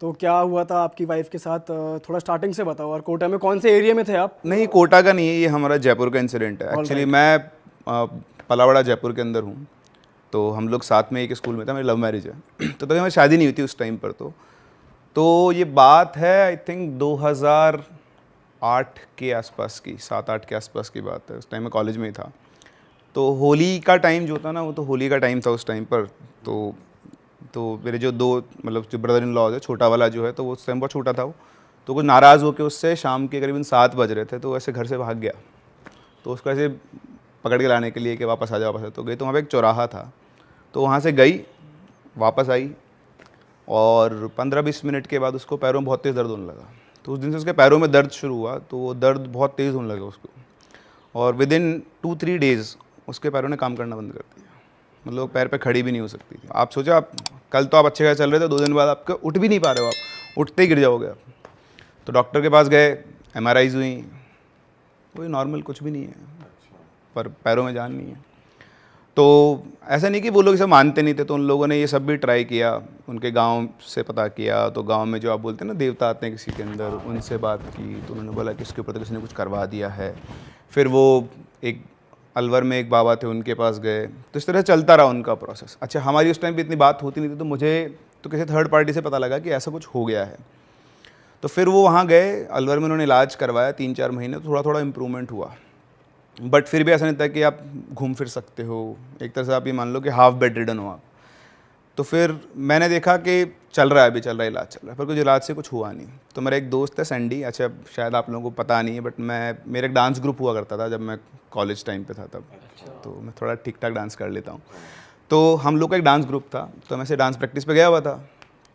तो क्या हुआ था आपकी वाइफ के साथ, थोड़ा स्टार्टिंग से बताओ। और कोटा में कौन से एरिया में थे आप? नहीं, कोटा का नहीं है, ये हमारा जयपुर का इंसिडेंट है। All actually right. मैं पलावड़ा जयपुर के अंदर हूँ। तो हम लोग साथ में एक स्कूल में था, मेरी लव मैरिज है। तो तभी हमारी शादी नहीं हुई थी उस टाइम पर। तो ये बात है आई थिंक 2008 के आसपास की, 7-8 के आसपास की बात है। उस टाइम मैं कॉलेज में ही था। तो होली का टाइम जो था ना, वो तो होली का टाइम था उस टाइम पर। तो मेरे जो दो मतलब जो ब्रदर इन लॉ है, छोटा वाला जो है, तो वो उस टाइम बहुत छोटा था वो। तो कुछ नाराज़ होकर उससे शाम के करीबन 7 बज रहे थे, तो ऐसे घर से भाग गया। तो उसको ऐसे पकड़ के लाने के लिए कि वापस आ जा, वापस आ। तो गई, तो वहाँ पे एक चौराहा था, तो वहाँ से गई, वापस आई, और 15-20 मिनट के बाद उसको पैरों में बहुत तेज़ दर्द होने लगा। तो उस दिन से उसके पैरों में दर्द शुरू हुआ, तो वो दर्द बहुत तेज़ होने लगा उसको, और विद इन 2-3 डेज़ उसके पैरों ने काम करना बंद कर दिया। मतलब पैर पे खड़ी भी नहीं हो सकती थी। आप सोचो, आप कल तो आप अच्छे खासे चल रहे थे, 2 दिन बाद आपके उठ भी नहीं पा रहे हो, आप उठते ही गिर जाओगे आप। तो डॉक्टर के पास गए, MRIs हुई, कोई नॉर्मल कुछ भी नहीं है, पर पैरों में जान नहीं है। तो ऐसा नहीं कि वो लोग इसे मानते नहीं थे, तो उन लोगों ने ये सब भी ट्राई किया, उनके गांव से पता किया। तो गांव में जो आप बोलते हैं ना, देवता आते हैं किसी के अंदर, उनसे बात की, तो उन्होंने बोला कि इसके ऊपर तो किसी ने कुछ करवा दिया है। फिर वो एक अलवर में एक बाबा थे, उनके पास गए। तो इस तरह चलता रहा उनका प्रोसेस। अच्छा, हमारी उस टाइम पे इतनी बात होती नहीं थी, तो मुझे तो किसी थर्ड पार्टी से पता लगा कि ऐसा कुछ हो गया है। तो फिर वो वहाँ गए, अलवर में उन्होंने इलाज करवाया 3-4 महीने, तो थोड़ा थोड़ा इम्प्रूवमेंट हुआ। बट फिर भी ऐसा नहीं था कि आप घूम फिर सकते हो। एक तरह से आप ये मान लो कि हाफ बेड रिडन हो आप। तो फिर मैंने देखा कि चल रहा है, अभी चल रहा है, इलाज चल रहा है, पर कुछ इलाज से कुछ हुआ नहीं। तो मेरा एक दोस्त है सैंडी, अच्छा शायद आप लोगों को पता नहीं है, बट मेरा एक डांस ग्रुप हुआ करता था जब मैं कॉलेज टाइम पे था तब। तो मैं थोड़ा ठीक ठाक डांस कर लेता हूँ। तो हम लोग का एक डांस ग्रुप था, तो मैं से डांस प्रैक्टिस पे गया हुआ था।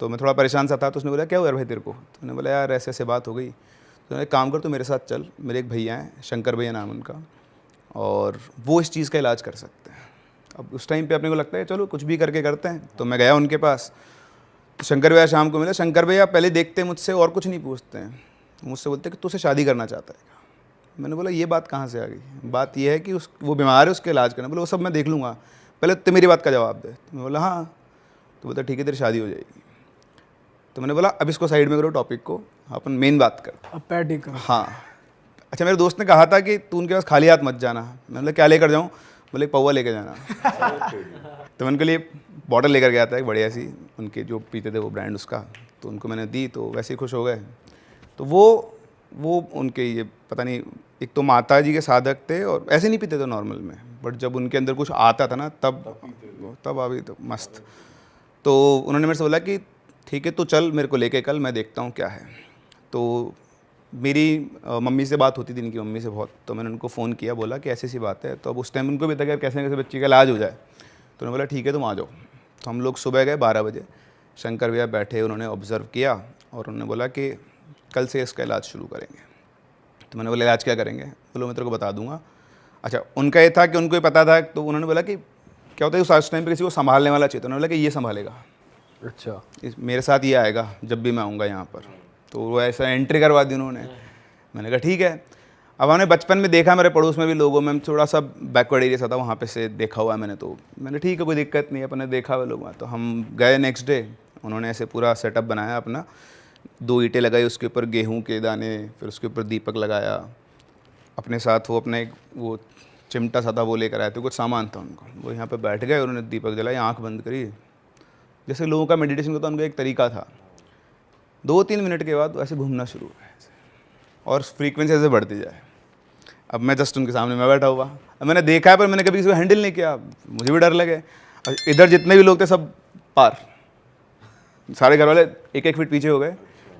तो मैं थोड़ा परेशान सा था, तो उसने बोला क्या हुआ यार भाई तेरे को? तो मैंने बोला यार ऐसे ऐसे बात हो गई। तो एक काम कर, तो मेरे साथ चल, मेरे एक भैया हैं, शंकर भैया नाम उनका, और वो इस चीज़ का इलाज कर सकते हैं। अब उस टाइम पे अपने को लगता है चलो कुछ भी करके करते हैं। तो मैं गया उनके पास। तो शंकर भैया शाम को मिले। शंकर भैया पहले देखते हैं मुझसे और कुछ नहीं पूछते हैं, मुझसे बोलते हैं कि तू उससे शादी करना चाहता है क्या? मैंने बोला ये बात कहाँ से आ गई? बात ये है कि वो बीमार है, उसके इलाज करना। बोले वो सब मैं देख लूँगा, पहले तो मेरी बात का जवाब दे। तो मैं बोला हाँ। तो बोलता ठीक है, तेरी शादी हो जाएगी। तो मैंने बोला अब इसको साइड में करो, टॉपिक को, अपन मेन बात करते हैं। अब पैर ठीक करो। हाँ। अच्छा, मेरे दोस्त ने कहा था कि तू उनके पास खाली हाथ मत जाना। मैंने बोला क्या लेकर जाऊँ? बोले एक पौवा लेकर जाना। तो मैं उनके लिए बॉटल लेकर गया था एक बढ़िया सी, उनके जो पीते थे वो ब्रांड उसका। तो उनको मैंने दी, तो वैसे ही खुश हो गए। तो वो उनके ये पता नहीं, एक तो माता जी के साधक थे, और ऐसे नहीं पीते थे नॉर्मल में, बट जब उनके अंदर कुछ आता था ना तब अभी तो मस्त। तो उन्होंने मेरे से बोला कि ठीक है तो चल मेरे को लेके कल, मैं देखता हूँ क्या है। तो मेरी मम्मी से बात होती थी, इनकी मम्मी से बहुत। तो मैंने उनको फ़ोन किया, बोला कि ऐसी सी बात है। तो अब उस टाइम उनको भी था कि कैसे न कैसे बच्चे का इलाज हो जाए। तो उन्होंने बोला ठीक है तुम आ जाओ। तो हम लोग सुबह गए 12 बजे। शंकर भैया बैठे, उन्होंने ऑब्ज़र्व किया, और उन्होंने बोला कि कल से इसका इलाज शुरू करेंगे। तो मैंने बोला इलाज क्या करेंगे? बोलो मैं तेरे को बता दूंगा। अच्छा, उनका ये था कि उनको ही पता था। तो उन्होंने बोला कि क्या होता है उस टाइम पे किसी को संभालने वाला चाहिए। तो उन्होंने बोला कि ये संभालेगा, अच्छा। मेरे साथ ये आएगा जब भी मैं आऊँगा यहाँ पर। तो वो ऐसा एंट्री करवा दी उन्होंने। मैंने कहा ठीक है। अब हमने बचपन में देखा, मेरे पड़ोस में भी लोगों में थोड़ा सा बैकवर्ड एरिया सा था, वहाँ पे से देखा हुआ है मैंने। तो मैंने ठीक है कोई दिक्कत नहीं है, अपने देखा हुआ लोग। तो हम गए नेक्स्ट डे, उन्होंने ऐसे पूरा सेटअप बनाया अपना, 2 ईंटें लगाई, उसके ऊपर गेहूँ के दाने, फिर उसके ऊपर दीपक लगाया। अपने साथ वो अपना एक वो चिमटा सा था, वो लेकर आए थे, कुछ सामान था उनको। वो यहाँ पे बैठ गए, उन्होंने दीपक जलाई, आँख बंद करी। जैसे लोगों का मेडिटेशन का तो उनका एक तरीका था। 2-3 मिनट के बाद ऐसे घूमना शुरू हुआ ऐसे, और फ्रीक्वेंसी ऐसे बढ़ती जाए। अब मैं जस्ट उनके सामने मैं बैठा हुआ, अब मैंने देखा है, पर मैंने कभी किसी को हैंडल नहीं किया, मुझे भी डर लगे। इधर जितने भी लोग थे सब पार, सारे घर वाले 1-1 फीट पीछे हो गए,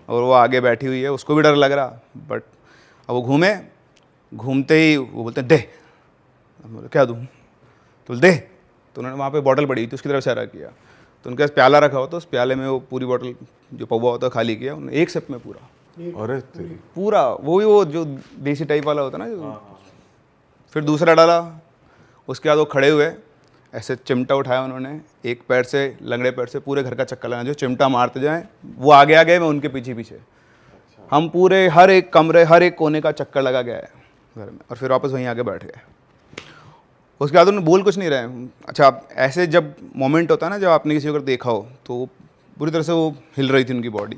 और वो आगे बैठी हुई है, उसको भी डर लग रहा। बट अब वो घूमते ही वो बोलते हैं दे। अब बोले क्या दूँ? तो बोले दे। तो उन्होंने वहाँ पे बॉटल पड़ी थी, उसकी तरफ इशारा किया। तो उनके पास प्याला रखा हो, तो उस प्याले में वो पूरी बॉटल जो पौवा होता है खाली किया उन्होंने, एक सिप में पूरा। अरे तेरी पूरा वो जो देसी टाइप वाला होता है ना जो। फिर दूसरा डाला, उसके बाद वो खड़े हुए, ऐसे चिमटा उठाया उन्होंने, एक पैर से, लंगड़े पैर से पूरे घर का चक्कर लगाना, जो चिमटा मारते जाएं, वो आगे आ गए, मैं उनके पीछे पीछे। हम पूरे हर एक कमरे, हर एक कोने का चक्कर लगा गया है घर में, और फिर वापस वहीं आके बैठ गए। उसके बाद उन्होंने बोल कुछ नहीं रहे। अच्छा, ऐसे जब मोमेंट होता है ना, जब आपने किसी को देखा हो, तो पूरी तरह से वो हिल रही थी उनकी बॉडी।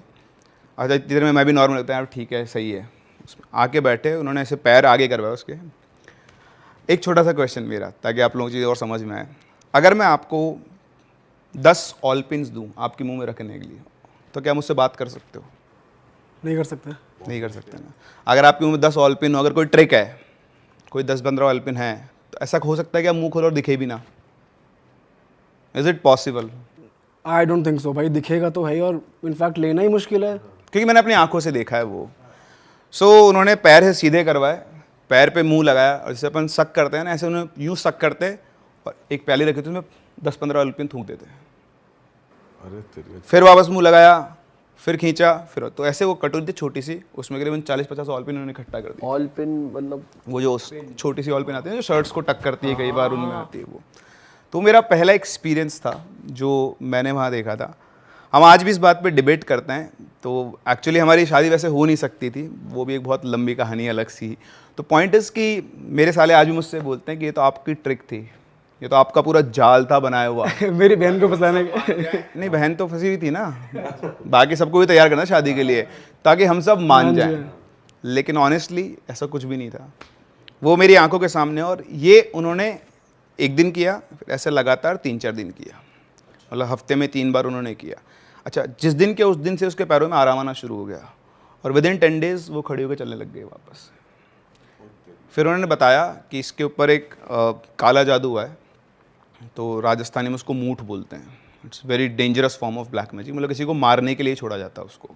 अच्छा इतनी देर में मैं भी नॉर्मल लगता है, यार ठीक है सही है। उसमें आके बैठे, उन्होंने ऐसे पैर आगे करवाया उसके। एक छोटा सा क्वेश्चन मेरा, ताकि आप लोगों को चीज़ और समझ में आए। अगर मैं आपको 10 ऑल पिन्स दूँ आपके मुंह में रखने के लिए, तो क्या मुझसे बात कर सकते हो? नहीं कर सकते। नहीं कर सकते ना। अगर आपके मुंह में 10 ऑल पिन हो, अगर कोई ट्रिक है, कोई 10-15 ऑल पिन है, तो ऐसा हो सकता है कि आप मुंह खोलो और दिखे भी ना? Is it possible? I don't think so भाई, दिखेगा तो है ही, और इनफैक्ट लेना ही मुश्किल है। क्योंकि मैंने अपनी आंखों से देखा है वो। उन्होंने पैर से सीधे करवाए, पैर पे मुंह लगाया, और जैसे अपन सक करते हैं ना, ऐसे उन्होंने यूँ सक करते और एक प्याली रखी थी, उसमें 10-15 ऑल पिन थूक देते। अरे तेरी, फिर वापस मुंह लगाया, फिर खींचा, फिर तो ऐसे वो कटोरी थी छोटी सी, उसमें करीबन 40-50 ऑल पिन उन्होंने इकट्ठा कर दिया। ऑल पिन मतलब वो जो छोटी सी ऑल पिन आती है जो शर्ट्स को टक करती है, कई बार उनमें आती है वो। तो मेरा पहला एक्सपीरियंस था जो मैंने वहाँ देखा था। हम आज भी इस बात पे डिबेट करते हैं। तो एक्चुअली हमारी शादी वैसे हो नहीं सकती थी, वो भी एक बहुत लंबी कहानी अलग सी। तो पॉइंट इज़ कि मेरे साले आज भी मुझसे बोलते हैं कि ये तो आपकी ट्रिक थी, ये तो आपका पूरा जाल था बनाया हुआ। मेरी बहन को फंसाने के। नहीं, बहन तो फंसी हुई थी ना, बाकी सबको भी तैयार करना शादी के लिए, ताकि हम सब मान जाएं। लेकिन ऑनेस्टली ऐसा कुछ भी नहीं था, वो मेरी आंखों के सामने। और ये उन्होंने एक दिन किया, फिर ऐसे लगातार 3-4 दिन किया, मतलब हफ्ते में 3 बार उन्होंने किया। अच्छा, जिस दिन के उस दिन से उसके पैरों में आराम आना शुरू हो गया, और विद इन 10 डेज़ वो खड़े होकर चलने लग गए वापस। फिर उन्होंने बताया कि इसके ऊपर एक काला जादू है, तो राजस्थानी में उसको मूठ बोलते हैं। It's very dangerous form of black magic, मतलब किसी को मारने के लिए छोड़ा जाता है उसको।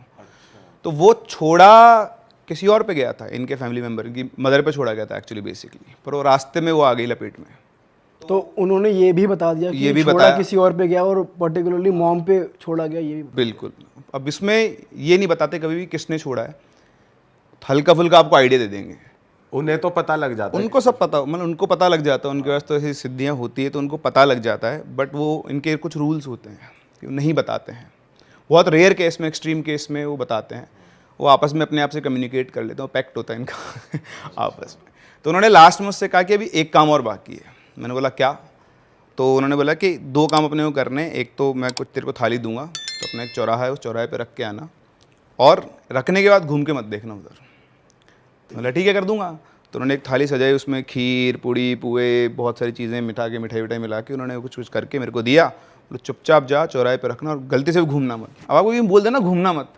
तो वो छोड़ा किसी और पे गया था, इनके फैमिली मेम्बर की मदर पे छोड़ा गया था एक्चुअली बेसिकली, पर वो रास्ते में वो आ गई लपेट में। तो उन्होंने ये भी बता दिया कि ये भी छोड़ा बताया। किसी और पे गया, और पर्टिकुलरली मॉम पे छोड़ा गया, ये भी। बिल्कुल। अब इसमें ये नहीं बताते कभी भी किसने छोड़ा है, हल्का फुल्का आपको आइडिया दे देंगे। उन्हें तो पता लग जाता है। उनको सब पता, मतलब उनको पता लग जाता है, उनके पास तो ऐसी सिद्धियाँ होती है तो उनको पता लग जाता है। बट वो इनके कुछ रूल्स होते हैं कि वो नहीं बताते हैं। बहुत रेयर केस में, एक्सट्रीम केस में वो बताते हैं। वो आपस में अपने आप से कम्युनिकेट कर लेते हैं, पैक्ट होता है इनका आपस में। तो उन्होंने लास्ट में उससे कहा कि अभी एक काम और बाकी है। मैंने बोला क्या? तो उन्होंने बोला कि 2 काम अपने को करने हैं। एक तो मैं कुछ तेरे को थाली दूंगा, तो अपना एक चौराहा है, उस चौराहे पे रख के आना, और रखने के बाद घूम के मत देखना उधर। तो बोला ठीक है, कर दूंगा। तो उन्होंने एक थाली सजाई, उसमें खीर, पूड़ी, पुए, बहुत सारी चीज़ें मिठाई विठाई मिला के उन्होंने कुछ कुछ करके मेरे को दिया। बोले चुपचाप जा, चौराहे पे रखना, और गलती से भी घूमना मत। अब आपको ये बोल देना घूमना मत,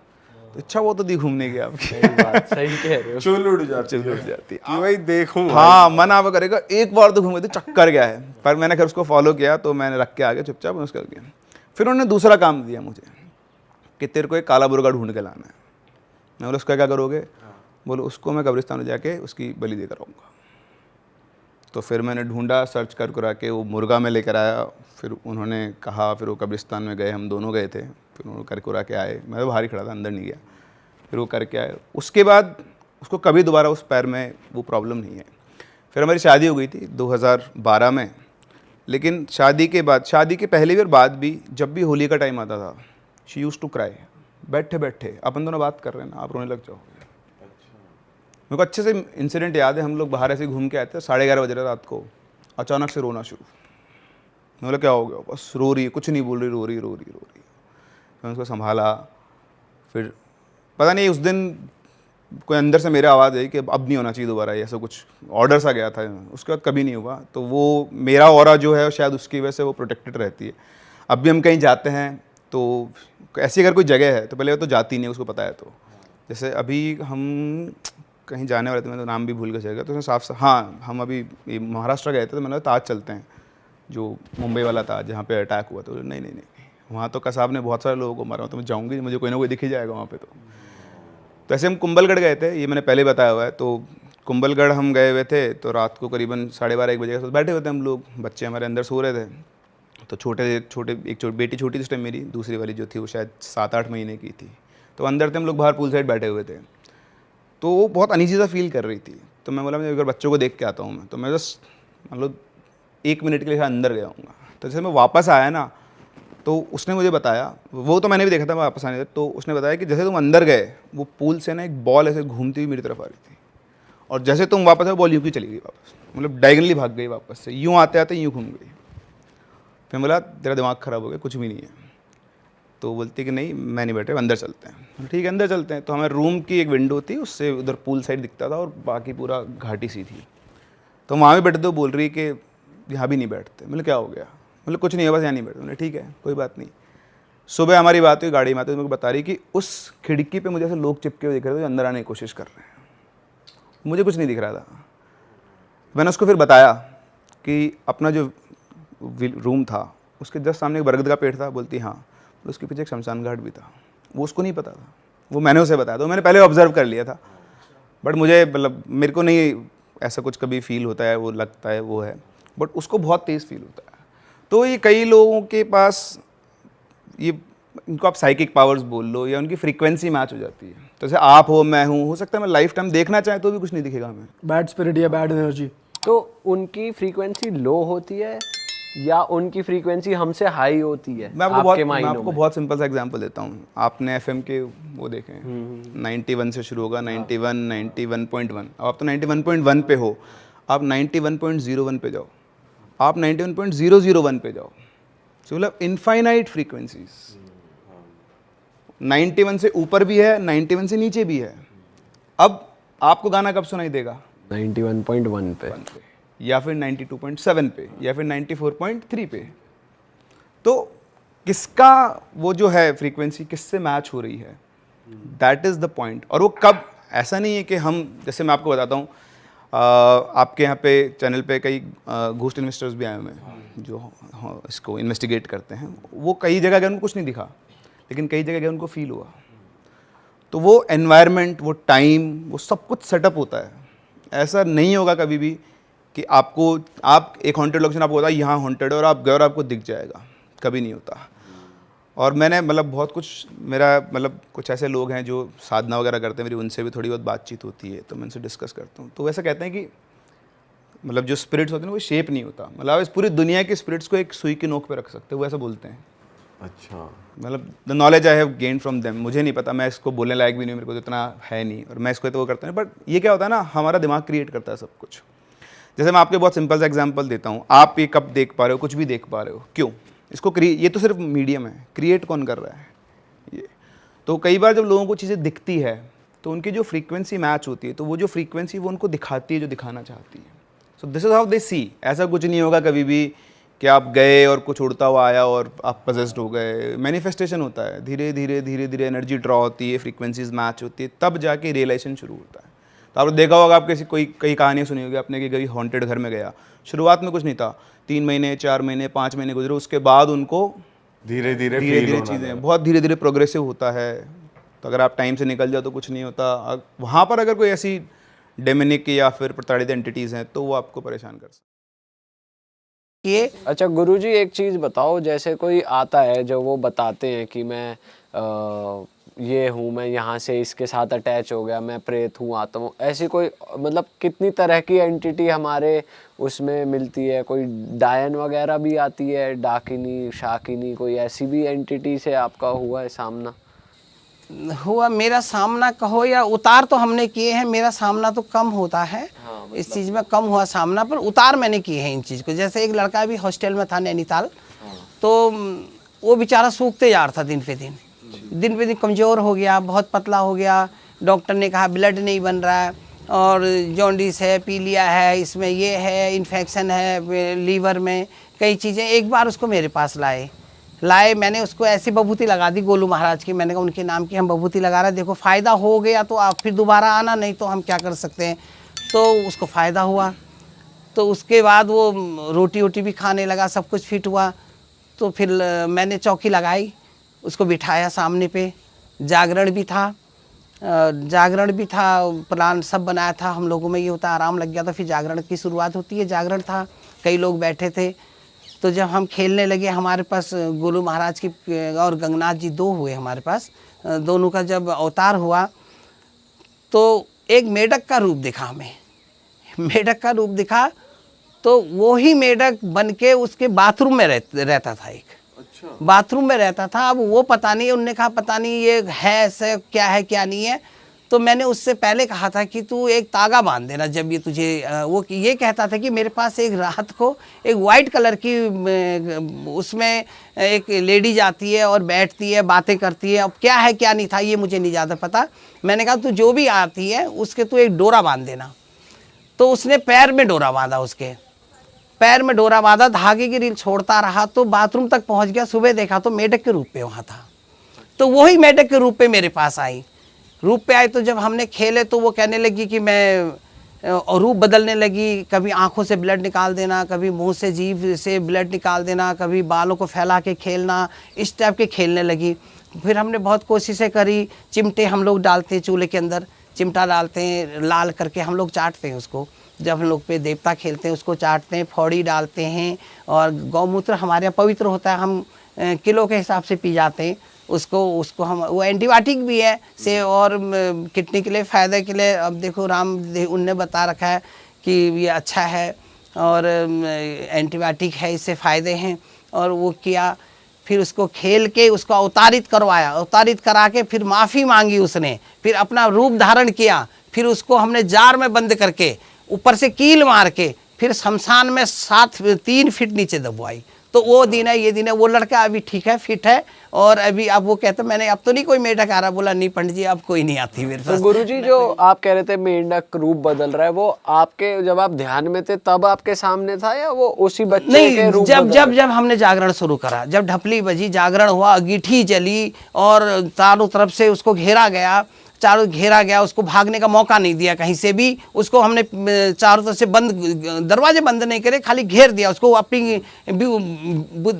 तो इच्छा वो तो दी घूमने की आपकी। सही कह रहे हो। चुल उड़ जाती जाती कि भाई देखूं। हाँ, मन आप करेगा एक बार तो घूम गए, चक्कर गया है। पर मैंने खैर उसको फॉलो किया, तो मैंने रख के आ गया चुपचाप उसका गया। फिर उन्होंने दूसरा काम दिया मुझे कि तेरे को एक काला मुर्गा ढूंढ के लाना है। मैं बोला उसका क्या करोगे? बोलो उसको मैं कब्रिस्तान में जाके उसकी बलि देकर आऊँगा। तो फिर मैंने ढूंढा, सर्च कर करा के वो मुर्गा में लेकर आया। फिर उन्होंने कहा, फिर वो कब्रिस्तान में गए, हम दोनों गए थे। फिर उन्होंने कर कुरा के आए, मैं तो बाहर ही खड़ा था, अंदर नहीं गया। फिर वो करके आए, उसके बाद उसको कभी दोबारा उस पैर में वो प्रॉब्लम नहीं है। फिर हमारी शादी हो गई थी 2012 में। लेकिन शादी के बाद, शादी के पहले भी और बाद भी, जब भी होली का टाइम आता था, शी यूज्ड टू क्राई। बैठे बैठे अपन दोनों बात कर रहे हैं ना, आप रोने लग जाओगे। मेरे को अच्छे से इंसिडेंट याद है, हम लोग बाहर ऐसे घूम के आए थे, 11:30 बज रहे रात को, अचानक से रोना शुरू। मैं बोला क्या हो गया? बस रो रही है, कुछ नहीं बोल रही, रो रही। मैंने उसको संभाला। फिर पता नहीं उस दिन कोई अंदर से मेरा आवाज़ आई कि अब नहीं होना चाहिए दोबारा, ऐसा कुछ ऑर्डर सा गया था। उसके बाद कभी नहीं हुआ। तो वो मेरा ऑरा जो है शायद उसकी वजह से वो प्रोटेक्टेड रहती है। अब भी हम कहीं जाते हैं तो ऐसी अगर कोई जगह है तो पहले वो तो जाती नहीं, उसको पता है। तो जैसे अभी हम कहीं जाने वाले थे, मैं तो नाम भी भूल गया जगह, तो उसने साफ हाँ, हम अभी महाराष्ट्र गए थे, तो मैंने ताज चलते हैं, जो मुंबई वाला ताज जहाँ पे अटैक हुआ। तो नहीं, वहाँ तो कसाब ने बहुत सारे लोगों को मारा, तो मैं जाऊँगी, मुझे कोई ना कोई दिख ही जाएगा वहाँ पे। तो ऐसे हम कुंभलगढ़ गए थे, ये मैंने पहले बताया हुआ है। तो कुंभलगढ़ हम गए हुए थे, तो रात को करीबन 12:30-1 बजे के बैठे हुए थे हम लोग, बच्चे हमारे अंदर सो रहे थे। तो छोटे एक बेटी छोटी थी उस टाइम मेरी, दूसरी वाली जो थी वो शायद 7-8 महीने की थी। तो अंदर थे हम लोग, बाहर पूल साइड बैठे हुए थे। तो वो बहुत अनईजी सा फील कर रही थी। तो मैं बोला मैं अगर बच्चों को देख के आता हूँ मैं, तो मैं बस मतलब 1 मिनट के लिए अंदर गया हूँगा। तो जैसे मैं वापस आया ना, तो उसने मुझे बताया, वो तो मैंने भी देखा था वापस आने, तो उसने बताया कि जैसे तुम अंदर गए, वो पूल से ना एक बॉल ऐसे घूमती हुई मेरी तरफ आ रही थी, और जैसे तुम वापस आए बॉल यूँ की चली गई वापस, मतलब डायगनली भाग गई वापस से, यूँ आते आते यूँ घूम गई। फिर बोला तेरा दिमाग ख़राब हो गया, कुछ भी नहीं है। तो बोलती कि नहीं मैं नहीं बैठ रही, अंदर चलते हैं। ठीक है अंदर चलते हैं। तो हमारे रूम की एक विंडो थी, उससे उधर पूल साइड दिखता था और बाकी पूरा घाटी सी थी। तो वहाँ भी बैठे तो बोल रही कि यहाँ भी नहीं बैठते। मतलब क्या हो गया? मतलब कुछ नहीं है, बस यहाँ नहीं बैठते। मतलब ठीक है कोई बात नहीं। सुबह हमारी बात हुई गाड़ी में आते, तो मेरे को बता रही कि उस खिड़की पे मुझे ऐसे लोग चिपके हुए दिख रहे थे जो अंदर आने की कोशिश कर रहे हैं। मुझे कुछ नहीं दिख रहा था। मैंने उसको फिर बताया कि अपना जो रूम था उसके जस्ट सामने एक बरगद का पेड़ था। बोलती हाँ, उसके पीछे एक शमशान घाट भी था। वो उसको नहीं पता था, वो मैंने उसे बताया। तो मैंने पहले ऑब्जर्व कर लिया था, बट मुझे मतलब मेरे को नहीं ऐसा कुछ कभी फील होता है, वो लगता है वो है, बट उसको बहुत तेज़ फील होता है। तो ये कई लोगों के पास ये, इनको आप साइकिक पावर्स बोल लो या उनकी फ्रीक्वेंसी मैच हो जाती है। तो जैसे आप हो, मैं हूँ, हो सकता है मैं लाइफ टाइम देखना चाहे तो भी कुछ नहीं दिखेगा हमें। बैड स्पिरिट या बैड एनर्जी। तो उनकी फ्रीक्वेंसी लो होती है या उनकी फ्रीक्वेंसी हमसे हाई होती है? मैं आपको बहुत सिंपल सा एग्जांपल देता हूँ। आपने एफएम के वो देखे हैं 91 से शुरू होगा, 91, 91.1। अब आप तो 91.1 पे हो, आप 91.01 पे जाओ, आप 91.001 पे जाओ। तो मतलब इनफाइनाइट फ्रीक्वेंसीज। 91 से ऊपर भी है, 91 से नीचे भी है। अब आपको गाना कब सुनाई देगा? 91.1 पे या फिर 92.7 पे या फिर 94.3 पे। तो किसका वो जो है फ्रीक्वेंसी किससे मैच हो रही है, दैट इज़ द पॉइंट। और वो कब, ऐसा नहीं है कि हम, जैसे मैं आपको बताता हूँ, आपके यहाँ पे चैनल पे कई घोस्ट इन्वेस्टर्स भी आए हुए हैं जो इसको इन्वेस्टिगेट करते हैं। वो कई जगह गए उनको कुछ नहीं दिखा, लेकिन कई जगह गए उनको फील हुआ। तो वो एनवायरनमेंट, वो टाइम, वो सब कुछ सेटअप होता है। ऐसा नहीं होगा कभी भी कि आपको, आप एक हॉन्टेड लोकेशन आपको होता है यहाँ हॉन्टेड है और आप गए और आपको दिख जाएगा, कभी नहीं होता। और मैंने मतलब बहुत कुछ, मेरा मतलब कुछ ऐसे लोग हैं जो साधना वगैरह करते हैं, मेरी उनसे भी थोड़ी बहुत बातचीत होती है, तो मैं उनसे डिस्कस करता हूँ। तो वैसा कहते हैं कि मतलब जो स्पिरिट्स होते हैं वो शेप नहीं होता। मतलब आप इस पूरी दुनिया के स्पिरिट्स को एक सुई की नोक पे रख सकते हो, वो ऐसा बोलते हैं। अच्छा, मतलब the knowledge I have gain from them. मुझे नहीं पता, मैं इसको बोलने लायक भी नहीं, मेरे को तो इतना है नहीं, और मैं इसको तो वो करता नहीं। बट ये क्या होता है ना, हमारा दिमाग क्रिएट करता है सब कुछ। जैसे मैं आपके बहुत सिंपल सा एग्जांपल देता हूँ। आप ये कब देख पा रहे हो, कुछ भी देख पा रहे हो, क्यों? इसको ये तो सिर्फ मीडियम है, क्रिएट कौन कर रहा है ये? तो कई बार जब लोगों को चीज़ें दिखती है तो उनकी जो फ्रीक्वेंसी मैच होती है, तो वो जो फ्रीक्वेंसी वो उनको दिखाती है जो दिखाना चाहती है। So this is how they see. ऐसा कुछ नहीं होगा कभी भी कि आप गए और कुछ उड़ता हुआ आया और आप पजेस्ड हो गए। मैनिफेस्टेशन होता है, धीरे धीरे धीरे धीरे एनर्जी ड्रॉ होती है, फ्रीक्वेंसीज मैच होती है, तब जाके रियलाइजेशन शुरू होता है। तो आपने देखा होगा, आप किसी कई कहानियाँ सुनी होगी आपने कि कभी हॉन्टेड घर में गया, शुरुआत में कुछ नहीं था, 3 महीने 4 महीने 5 महीने गुजरे, उसके बाद उनको धीरे धीरे चीज़ें बहुत धीरे धीरे प्रोग्रेसिव होता है। तो अगर आप टाइम से निकल जाओ तो कुछ नहीं होता। वहाँ पर अगर कोई ऐसी डेमोनिक या फिर प्रताड़ित एंटिटीज़ हैं तो वो आपको परेशान कर सकते हैं। अच्छा गुरुजी, एक चीज़ बताओ, जैसे कोई आता है जो वो बताते हैं कि मैं ये हूँ, मैं यहाँ से इसके साथ अटैच हो गया, मैं प्रेत हूँ, आत्मा हूँ, ऐसी कोई मतलब कितनी तरह की एंटिटी हमारे उसमें मिलती है? कोई डायन वगैरह भी आती है, डाकिनी, शाकिनी, कोई ऐसी भी एंटिटी से आपका हुआ है सामना? हुआ मेरा सामना कहो या उतार तो हमने किए हैं, मेरा सामना तो कम होता है। हाँ, इस चीज़ में कम हुआ सामना, पर उतार मैंने किए हैं इन चीज़ को। जैसे एक लड़का भी हॉस्टल में था नैनीताल, तो वो बेचारा सूखते जा रहा था दिन पे दिन कमज़ोर हो गया, बहुत पतला हो गया। डॉक्टर ने कहा ब्लड नहीं बन रहा है और जॉन्डिस है, पीलिया है, इसमें ये है, इन्फेक्शन है लीवर में, कई चीज़ें। एक बार उसको मेरे पास लाए, मैंने उसको ऐसी बभूति लगा दी गोलू महाराज की। मैंने कहा उनके नाम की हम बभूति लगा रहे हैं, देखो फ़ायदा हो गया तो आप फिर दोबारा आना, नहीं तो हम क्या कर सकते हैं। तो उसको फ़ायदा हुआ। तो उसके बाद वो रोटी वोटी भी खाने लगा, सब कुछ फिट हुआ। तो फिर मैंने चौकी लगाई, उसको बिठाया सामने पे, जागरण भी था, प्लान सब बनाया था हम लोगों में। ये होता आराम लग गया तो फिर जागरण की शुरुआत होती है। जागरण था, कई लोग बैठे थे। तो जब हम खेलने लगे, हमारे पास गोलू महाराज की और गंगनाथ जी 2 हुए हमारे पास, दोनों का जब अवतार हुआ तो एक मेढक का रूप दिखा हमें। मेढक का रूप दिखा तो वो ही मेढक बन के उसके बाथरूम में रहता था। एक अच्छा, बाथरूम में रहता था। अब वो पता नहीं, उनने कहा पता नहीं ये है ऐसे क्या है क्या नहीं है। तो मैंने उससे पहले कहा था कि तू एक तागा बांध देना जब ये तुझे वो ये कहता था कि मेरे पास एक रात को एक वाइट कलर की उसमें एक लेडीज आती है और बैठती है, बातें करती है। अब क्या है क्या नहीं था ये मुझे नहीं ज़्यादा पता। मैंने कहा तू जो भी आती है उसके तू एक डोरा बांध देना। तो उसने पैर में डोरा बांधा, उसके पैर में डोरा बांधा, धागे की रील छोड़ता रहा तो बाथरूम तक पहुंच गया। सुबह देखा तो मेढक के रूप पे वहाँ था। तो वही मेढक के रूप पे मेरे पास आई, रूप पे आई। तो जब हमने खेले तो वो कहने लगी कि मैं, और रूप बदलने लगी, कभी आंखों से ब्लड निकाल देना, कभी मुंह से जीभ से ब्लड निकाल देना, कभी बालों को फैला के खेलना, इस टाइप के खेलने लगी। फिर हमने बहुत कोशिशें करी। चिमटे हम लोग डालते हैं चूल्हे के अंदर, चिमटा डालते हैं, लाल करके हम लोग चाटते हैं उसको। जब हम लोग पे देवता खेलते हैं उसको चाटते हैं, फौड़ी डालते हैं। और गौमूत्र हमारे यहाँ पवित्र होता है, हम किलो के हिसाब से पी जाते हैं उसको हम, वो एंटीबायोटिक भी है से, और किडनी के लिए फ़ायदे के लिए। अब देखो उनने बता रखा है कि ये अच्छा है और एंटीबायोटिक है, इससे फ़ायदे हैं। और वो किया, फिर उसको खेल के उसको अवतारित करवाया, अवतारित करा के फिर माफ़ी मांगी उसने, फिर अपना रूप धारण किया। फिर उसको हमने जार में बंद करके ऊपर से कील मार के फिर शमशान में 3 फीट नीचे दबवाई। तो वो दिन है, ये दिन है। वो लड़का अभी ठीक है, फिट है। और अभी अब वो कहते मैंने अब तो नहीं कोई मेढक आ रहा। बोला नहीं पंडित जी अब कोई नहीं आती मेरे पास। तो गुरुजी जो आप कह रहे थे मेंढक रूप बदल रहा है, वो आपके जब आप ध्यान में थे तब आपके सामने था या वो उसी बच्चे नहीं, के रूप जब हमने जागरण शुरू करा, जब ढपली बजी, जागरण हुआ, अंगीठी जली और चारों तरफ से उसको घेरा गया, उसको भागने का मौका नहीं दिया कहीं से भी। उसको हमने चारों तरफ से दरवाजे बंद नहीं करे, खाली घेर दिया उसको। अपनी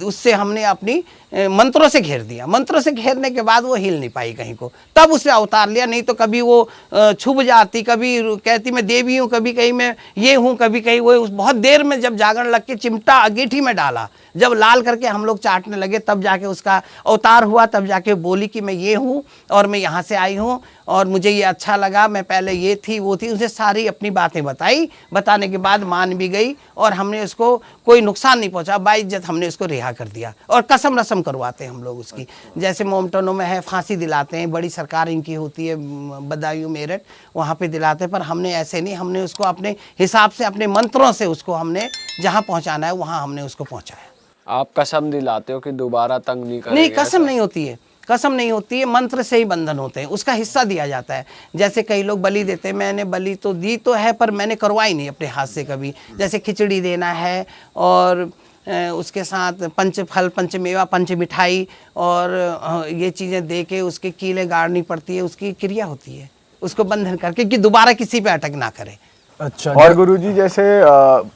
उससे हमने अपनी मंत्रों से घेर दिया। मंत्रों से घेरने के बाद वो हिल नहीं पाई कहीं को, तब उसने अवतार लिया। नहीं तो कभी वो छुप जाती, कभी कहती मैं देवी हूँ, कभी कहीं मैं ये हूँ, कभी कहीं वो। बहुत देर में जब जागरण लग के चिमटा अंगीठी में डाला, जब लाल करके हम लोग चाटने लगे, तब जाके उसका अवतार हुआ। तब जाके बोली कि मैं ये हूँ और मैं यहाँ से आई हूँ और मुझे ये अच्छा लगा, मैं पहले ये थी वो थी। उसे सारी अपनी बातें बताई। बताने के बाद मान भी गई और हमने उसको कोई नुकसान नहीं पहुँचा, बाइज्जत हमने उसको रिहा कर दिया। और कसम रसम करवाते हैं हम लोग उसकी, जैसे मोमटनो में है फांसी दिलाते हैं, बड़ी सरकार इनकी होती है बदायूं मेरठ, वहाँ पे दिलाते। पर हमने ऐसे नहीं, हमने उसको अपने हिसाब से, अपने मंत्रों से उसको हमने जहाँ पहुँचाना है वहाँ हमने उसको पहुँचाया। आप कसम दिलाते हो कि दोबारा तंग नहीं करेंगे? नहीं, कसम नहीं होती है, कसम नहीं होती है, मंत्र से ही बंधन होते हैं, उसका हिस्सा दिया जाता है। जैसे कई लोग बलि देते हैं, मैंने बलि तो दी तो है पर मैंने करवाई नहीं अपने हाथ से कभी। जैसे खिचड़ी देना है और उसके साथ पंच फल, पंच मेवा, पंच मिठाई और ये चीज़ें दे के उसके कीलें गाड़नी पड़ती है, उसकी क्रिया होती है, उसको बंधन करके कि दोबारा किसी पे अटक ना करे। अच्छा। और गुरुजी जैसे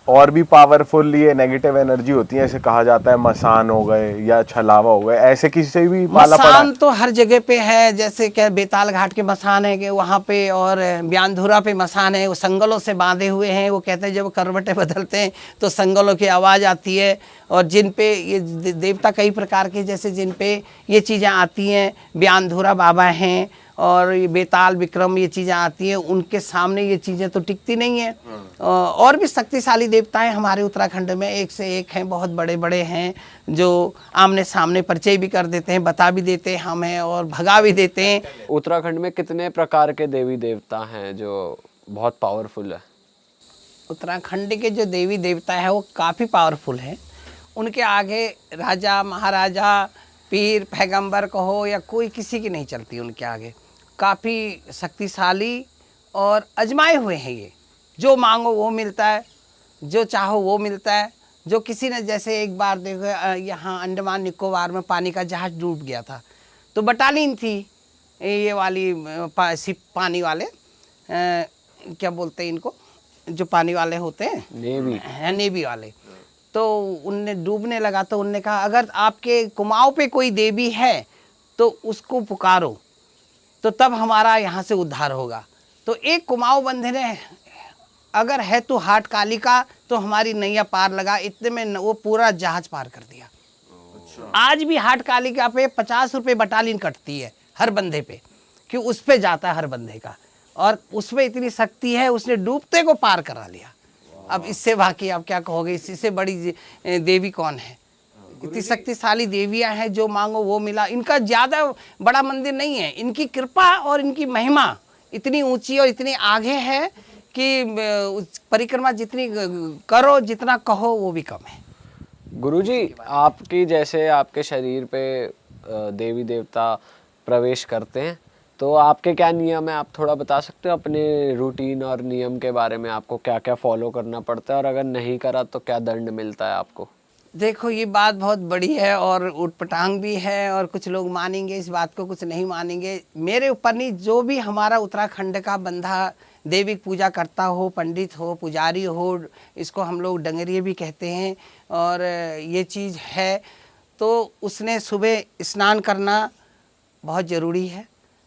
और भी पावरफुल ये नेगेटिव एनर्जी होती है, ऐसे कहा जाता है मसान हो गए या छलावा हो गए, ऐसे किसी से भी पाला पड़ा? मसान तो हर जगह पे है, जैसे क्या बेताल घाट के मसान है कि वहाँ पे, और ब्यानधुरा पे मसान है, वो संगलों से बांधे हुए हैं। वो कहते हैं जब करवटें बदलते हैं तो संगलों की आवाज़ आती है। और जिन पे ये देवता कई प्रकार के, जैसे जिन पे ये चीज़ें आती हैं, ब्यानधुरा बाबा हैं और ये बेताल विक्रम, ये चीज़ें आती हैं, उनके सामने ये चीज़ें तो टिकती नहीं हैं। और भी शक्तिशाली देवताएं हमारे उत्तराखंड में एक से एक हैं, बहुत बड़े बड़े हैं, जो आमने सामने परिचय भी कर देते हैं, बता भी देते हैं हमें और भगा भी देते हैं। उत्तराखंड में कितने प्रकार के देवी देवता हैं जो बहुत पावरफुल है? उत्तराखंड के जो देवी देवता है वो काफ़ी पावरफुल हैं। उनके आगे राजा महाराजा, पीर पैगंबर कहो या कोई किसी की नहीं चलती उनके आगे। काफ़ी शक्तिशाली और अजमाए हुए हैं ये। जो मांगो वो मिलता है, जो चाहो वो मिलता है। जो किसी ने, जैसे एक बार देखो यहाँ अंडमान निकोबार में पानी का जहाज़ डूब गया था, तो बटालियन थी ये वाली पानी वाले, क्या बोलते हैं इनको, जो पानी वाले होते हैं, नेवी वाले। तो उनने डूबने लगा तो उनने कहा अगर आपके कुमाऊं पे कोई देवी है तो उसको पुकारो, तो तब हमारा यहाँ से उद्धार होगा। तो एक कुमाऊं बंधे ने अगर है तो हाट काली का, तो हमारी नैया पार लगा, इतने में वो पूरा जहाज पार कर दिया। आज भी हाट कालिका पे 50 रुपये बटालियन कटती है हर बंदे पे, कि उस पे जाता है हर बंदे का, और उसमें इतनी शक्ति है, उसने डूबते को पार करा लिया। अब इससे बाकी आप क्या कहोगे, इससे बड़ी देवी कौन है? इतनी शक्तिशाली देवियां हैं, जो मांगो वो मिला। इनका ज़्यादा बड़ा मंदिर नहीं है, इनकी कृपा और इनकी महिमा इतनी ऊंची और इतनी आगे है कि उस परिक्रमा जितनी करो, जितना कहो वो भी कम है। गुरुजी, आपकी जैसे आपके शरीर पे देवी देवता प्रवेश करते हैं, तो आपके क्या नियम है, आप थोड़ा बता सकते हो अपने रूटीन और नियम के बारे में? आपको क्या क्या फॉलो करना पड़ता है और अगर नहीं करा तो क्या दंड मिलता है आपको? देखो, ये बात बहुत बड़ी है और उटपटांग भी है, और कुछ लोग मानेंगे इस बात को, कुछ नहीं मानेंगे। मेरे ऊपर नहीं, जो भी हमारा उत्तराखंड का बंधा देविक पूजा करता हो, पंडित हो, पुजारी हो, इसको हम लोग डंगरिये भी कहते हैं, और ये चीज़ है, तो उसने सुबह स्नान करना बहुत ज़रूरी है।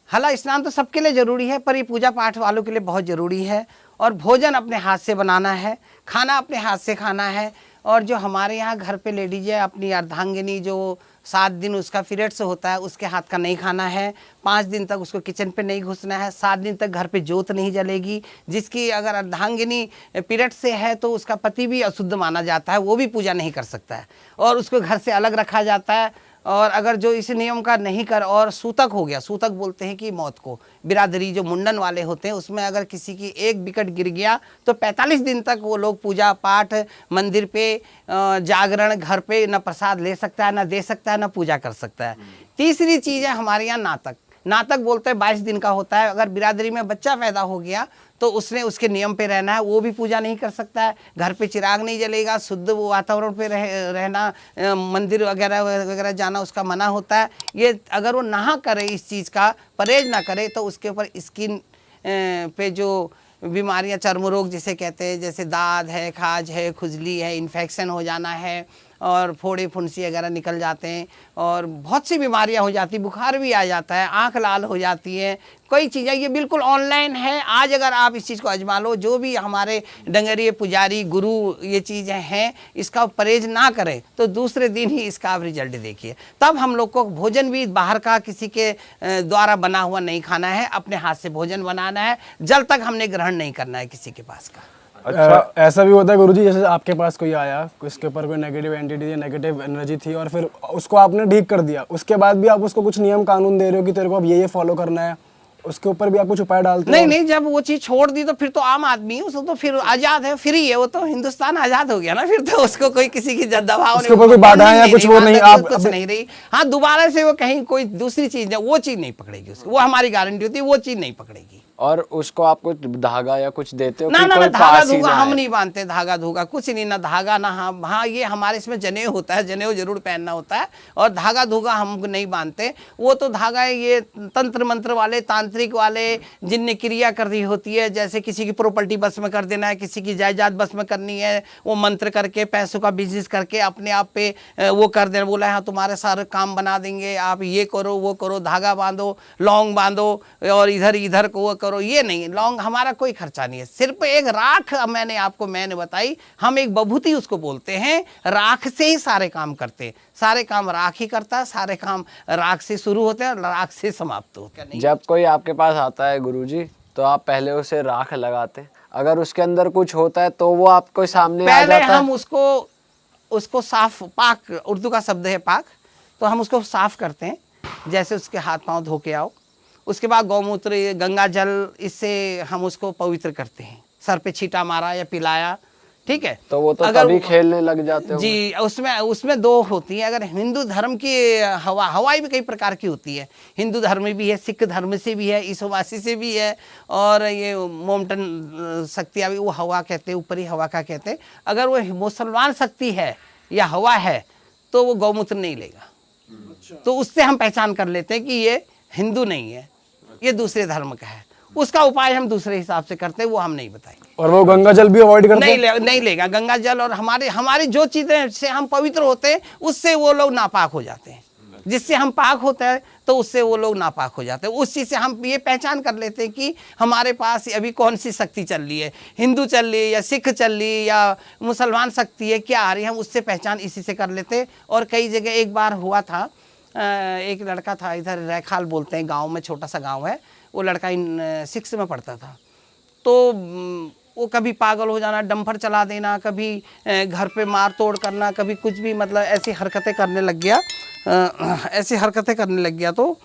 हालांकि स्नान तो सबके लिए ज़रूरी है, पर ये पूजा पाठ वालों के लिए बहुत ज़रूरी है। और भोजन अपने हाथ से बनाना है, खाना अपने हाथ से खाना है। और जो हमारे यहाँ घर पे लेडीज है, अपनी अर्धांगिनी जो 7 दिन उसका पीरियड्स होता है, उसके हाथ का नहीं खाना है। 5 दिन तक उसको किचन पे नहीं घुसना है। 7 दिन तक घर पे जोत नहीं जलेगी। जिसकी अगर अर्धांगिनी पीरियड से है तो उसका पति भी अशुद्ध माना जाता है, वो भी पूजा नहीं कर सकता है, और उसको घर से अलग रखा जाता है। और अगर जो इस नियम का नहीं कर, और सूतक हो गया, सूतक बोलते हैं कि मौत को, बिरादरी जो मुंडन वाले होते हैं, उसमें अगर किसी की एक विकेट गिर गया तो 45 दिन तक वो लोग पूजा पाठ, मंदिर पे जागरण, घर पे न प्रसाद ले सकता है, न दे सकता है, न पूजा कर सकता है। तीसरी चीज़ है हमारे यहाँ नातक। नातक बोलते हैं 22 दिन का होता है। अगर बिरादरी में बच्चा पैदा हो गया तो उसने उसके नियम पे रहना है, वो भी पूजा नहीं कर सकता है। घर पे चिराग नहीं जलेगा, शुद्ध वातावरण पे रहना, मंदिर वगैरह वगैरह जाना उसका मना होता है। ये अगर वो ना करे, इस चीज़ का परहेज ना करे, तो उसके ऊपर स्किन पे जो बीमारियां, चर्म रोग जिसे कहते हैं, जैसे दाद है, खाज है, खुजली है, इन्फेक्शन हो जाना है, और फोड़े फुंसी वगैरह निकल जाते हैं, और बहुत सी बीमारियां हो जाती, बुखार भी आ जाता है, आंख लाल हो जाती है, कई चीज़ें। ये बिल्कुल ऑनलाइन है। आज अगर आप इस चीज़ को आजमा लो, जो भी हमारे डंगरिये पुजारी गुरु ये चीज़ें हैं, इसका परहेज ना करें तो दूसरे दिन ही इसका आप रिजल्ट देखिए। तब हम लोग को भोजन भी बाहर का किसी के द्वारा बना हुआ नहीं खाना है, अपने हाथ से भोजन बनाना है। जल तक हमने ग्रहण नहीं करना है किसी के पास का। अच्छा, ऐसा भी होता है गुरुजी, जैसे आपके पास कोई आया, उसके ऊपर कोई नेगेटिव एंटिटी या नेगेटिव एनर्जी थी, और फिर उसको आपने ठीक कर दिया, उसके बाद भी आप उसको कुछ नियम कानून दे रहे हो कि तेरे को अब ये फॉलो करना है, उसके ऊपर भी आप कुछ उपाय डालते हो? नहीं, जब वो चीज छोड़ दी तो फिर तो आम आदमी है, उसको तो फिर आजाद है, फ्री है, वो तो हिंदुस्तान आजाद हो गया ना। फिर तो उसको कोई किसी की दबाव उसके ऊपर कोई बाधा या कुछ वो नहीं, आप कुछ नहीं रही। हाँ, दोबारा से वो कहीं कोई दूसरी चीज है, वो चीज नहीं पकड़ेगी उसको, वो हमारी गारंटी होती है, वो चीज नहीं पकड़ेगी। और उसको आप कुछ धागा या कुछ देते हो? ना कि ना कोई ना, धागा पास ही धूगा ना हम आए? नहीं बांधते, धागा धूगा कुछ नहीं, ना धागा ना। हाँ, ये हमारे इसमें जनेऊ होता है, जनेऊ जरूर पहनना होता है, और धागा धूगा हम नहीं बांधते। वो तो धागा ये तंत्र मंत्र वाले, तांत्रिक वाले, जिनने क्रिया कर दी होती है, जैसे किसी की प्रॉपर्टी बस में कर देना है, किसी की जायदाद बस में करनी है, वो मंत्र करके, पैसों का बिजनेस करके अपने आप पे वो कर देना, बोला हाँ तुम्हारे सारे काम बना देंगे, आप ये करो वो करो, धागा बांधो, लौंग बांधो, और इधर इधर को वो करो। ये नहीं, लौंग हमारा कोई खर्चा नहीं है, सिर्फ एक राख मैंने बताई, हम एक बभूति उसको बोलते हैं, राख से ही सारे काम करते हैं, सारे काम राख ही करता है, सारे काम राख से शुरू होते हैं, राख से समाप्त होते हैं। जब कोई आपके पास आता है गुरुजी, तो आप पहले उसे राख लगाते हैं, अगर उसके अंदर कुछ होता है तो वो आपको सामने आ पहले जाता है? हम उसको साफ, पाक उर्दू का शब्द है पाक, तो हम उसको साफ करते हैं, जैसे उसके हाथ पांव धो के आओ, उसके बाद गौमूत्र, गंगा जल, इससे हम उसको पवित्र करते हैं, सर पे छींटा मारा या पिलाया, ठीक है। तो वो तो अगर तभी खेलने लग जाते हो जी। उसमें 2 होती है। अगर हिंदू धर्म की हवाई भी कई प्रकार की होती है, हिंदू धर्म में भी है, सिख धर्म से भी है, ईसोवासी से भी है, और ये मोमटन शक्ति वो हवा कहते हैं, ऊपरी हवा का कहते हैं। अगर वो मुसलमान शक्ति है या हवा है तो वो गौमूत्र नहीं लेगा, तो उससे हम पहचान कर लेते हैं कि ये हिंदू नहीं है, ये दूसरे धर्म का है। उसका उपाय हम दूसरे हिसाब से करते हैं, वो हम नहीं बताएंगे। और वो गंगा जल भी अवॉइड करते हैं? नहीं लेगा गंगा जल, और हमारी जो चीजें से हम पवित्र होते हैं उससे वो लोग नापाक हो जाते हैं, जिससे हम पाक होते हैं तो उससे वो लोग नापाक हो जाते हैं। उस चीज से हम ये पहचान कर लेते हैं कि हमारे पास अभी कौन सी शक्ति चल रही है, हिंदू चल रही है या सिख चल रही है या मुसलमान शक्ति है, क्या आ रही है, हम उससे पहचान इसी से कर लेते हैं। और कई जगह एक बार हुआ था, एक लड़का था, इधर रैखाल बोलते हैं, गांव में छोटा सा गांव है, वो लड़का 6 में पढ़ता था, तो वो कभी पागल हो जाना, डंपर चला देना, कभी घर पे मार तोड़ करना, कभी कुछ भी, मतलब ऐसी हरकतें करने लग गया, तो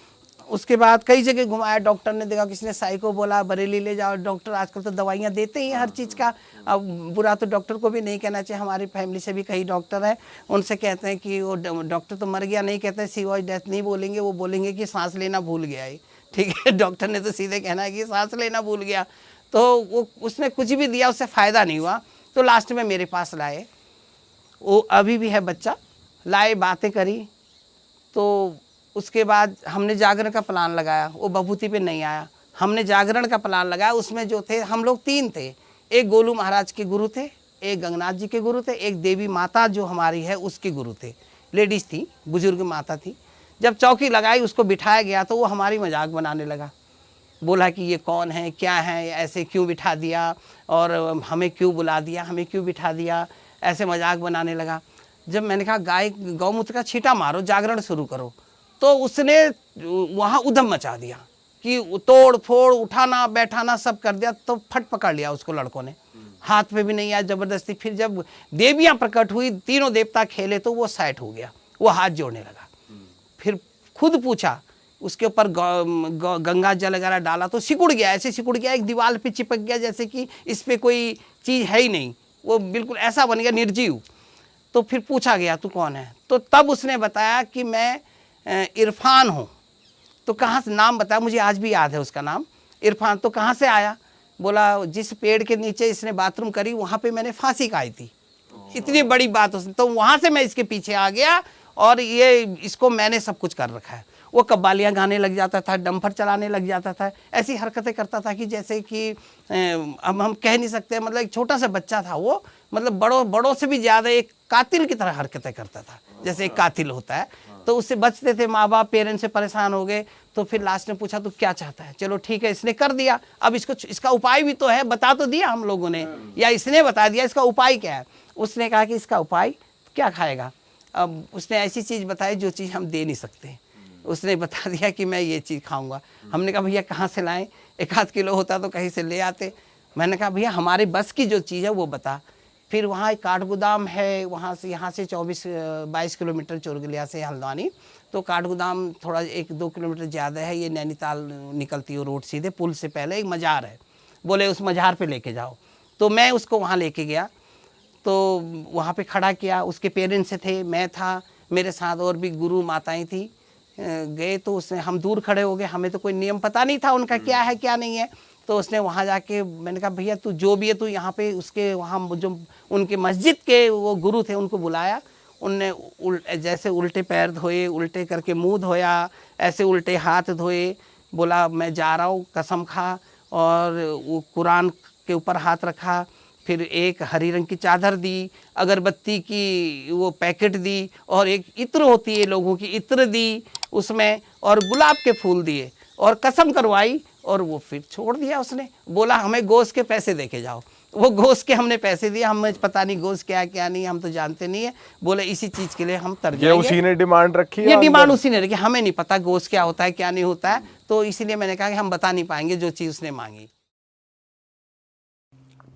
उसके बाद कई जगह घुमाया, डॉक्टर ने देखा, किसी ने साई को बोला बरेली ले जाओ, डॉक्टर आजकल तो दवाइयाँ देते ही हैं हर चीज़ का। अब बुरा तो डॉक्टर को भी नहीं कहना चाहिए, हमारी फैमिली से भी कई डॉक्टर हैं, उनसे कहते हैं कि वो डॉक्टर तो मर गया नहीं कहते, सीरियस डेथ नहीं बोलेंगे, वो बोलेंगे कि सांस लेना भूल गया है। ठीक है, डॉक्टर ने तो सीधे कहना है कि सांस लेना भूल गया। तो वो उसने कुछ भी दिया, उससे फ़ायदा नहीं हुआ। तो लास्ट में मेरे पास लाए, वो अभी भी है बच्चा, लाए, बातें करी। तो उसके बाद हमने जागरण का प्लान लगाया, वो बभूति पे नहीं आया। हमने जागरण का प्लान लगाया, उसमें जो थे हम लोग 3 थे, एक गोलू महाराज के गुरु थे, एक गंगनाथ जी के गुरु थे, एक देवी माता जो हमारी है उसके गुरु थे। लेडीज़ थी, बुजुर्ग माता थी। जब चौकी लगाई, उसको बिठाया गया तो वो हमारी मजाक बनाने लगा, बोला कि ये कौन है, क्या है, ऐसे क्यों बिठा दिया और हमें क्यों बुला दिया, हमें क्यों बिठा दिया, ऐसे मजाक बनाने लगा। जब मैंने कहा गाय गौमूत्र का छींटा मारो, जागरण शुरू करो, तो उसने वहाँ उधम मचा दिया कि तोड़ फोड़, उठाना बैठाना सब कर दिया। तो फट पकड़ लिया उसको लड़कों ने, हाथ पे भी नहीं आया, ज़बरदस्ती। फिर जब देवियाँ प्रकट हुई, तीनों देवता खेले, तो वो साइड हो गया, वो हाथ जोड़ने लगा। फिर खुद पूछा, उसके ऊपर गंगा जल वगैरह डाला तो सिकुड़ गया, ऐसे सिकुड़ गया, एक दीवार पे चिपक गया जैसे कि इस पे कोई चीज़ है ही नहीं, वो बिल्कुल ऐसा बन गया निर्जीव। तो फिर पूछा गया तू कौन है, तो तब उसने बताया कि मैं इरफान हूँ। तो कहाँ से, नाम बताया, मुझे आज भी याद है उसका नाम, इरफान। तो कहाँ से आया, बोला जिस पेड़ के नीचे इसने बाथरूम करी वहाँ पे मैंने फांसी खाई थी। इतनी बड़ी बात उसने, तो वहाँ से मैं इसके पीछे आ गया और ये इसको मैंने सब कुछ कर रखा है। वो कव्वालियाँ गाने लग जाता था, डंफर चलाने लग जाता था, ऐसी हरकतें करता था कि जैसे कि अब हम कह नहीं सकते, मतलब एक छोटा सा बच्चा था वो, मतलब बड़ों से भी ज़्यादा एक कातिल की तरह हरकतें करता था, जैसे एक कातिल होता है। तो उससे बचते थे, माँ बाप पेरेंट्स से परेशान हो गए। तो फिर लास्ट में पूछा तू क्या चाहता है, चलो ठीक है, इसने कर दिया। अब इसका उपाय भी तो है, बता तो दिया हम लोगों ने, या इसने बता दिया, इसका उपाय क्या है। उसने कहा कि इसका उपाय क्या खाएगा। अब उसने ऐसी चीज़ बताई जो चीज़ हम दे नहीं सकते। उसने बता दिया कि मैं ये चीज़ खाऊंगा। हमने कहा भैया कहाँ से लाएं, 1-8 किलो होता तो कहीं से ले आते। मैंने कहा भैया हमारे बस की जो चीज़ है वो बता। फिर वहाँ एक काठगोदाम है, वहाँ से यहाँ से 24-22 किलोमीटर चोरगलिया से हल्द्वानी। तो काठगोदाम थोड़ा 1-2 किलोमीटर ज़्यादा है, ये नैनीताल निकलती है रोड सीधे, पुल से पहले एक मज़ार है, बोले उस मज़ार पे लेके जाओ। तो मैं उसको वहाँ लेके गया, तो वहाँ पे खड़ा किया, उसके पेरेंट्स थे, मैं था, मेरे साथ और भी गुरु माताएं थी। गए तो उसने, हम दूर खड़े हो गए, हमें तो कोई नियम पता नहीं था उनका क्या है क्या नहीं है। तो उसने वहाँ जाके, मैंने कहा भैया तू जो भी है तू यहाँ पे, उसके वहाँ जो उनके मस्जिद के वो गुरु थे उनको बुलाया। उनने जैसे उल्टे पैर धोए, उल्टे करके मुंह धोया, ऐसे उल्टे हाथ धोए, बोला मैं जा रहा हूँ, कसम खा, और वो कुरान के ऊपर हाथ रखा। फिर एक हरी रंग की चादर दी, अगरबत्ती की वो पैकेट दी, और एक इत्र होती है लोगों की, इत्र दी उसमें, और गुलाब के फूल दिए, और कसम करवाई, और वो फिर छोड़ दिया। उसने बोला हमें गोश्त के पैसे देके जाओ। वो गोश्त के हमने पैसे दिए, हमें पता नहीं गोश्त क्या है क्या नहीं, हम तो जानते नहीं है। बोले इसी चीज़ के लिए हम तर जाएंगे। ये उसी ने डिमांड रखी है, ये डिमांड उसी ने रखी, हमें नहीं पता गोश्त क्या होता है क्या नहीं होता है। तो इसीलिए मैंने कहा कि हम बता नहीं पाएंगे जो चीज़ उसने मांगी।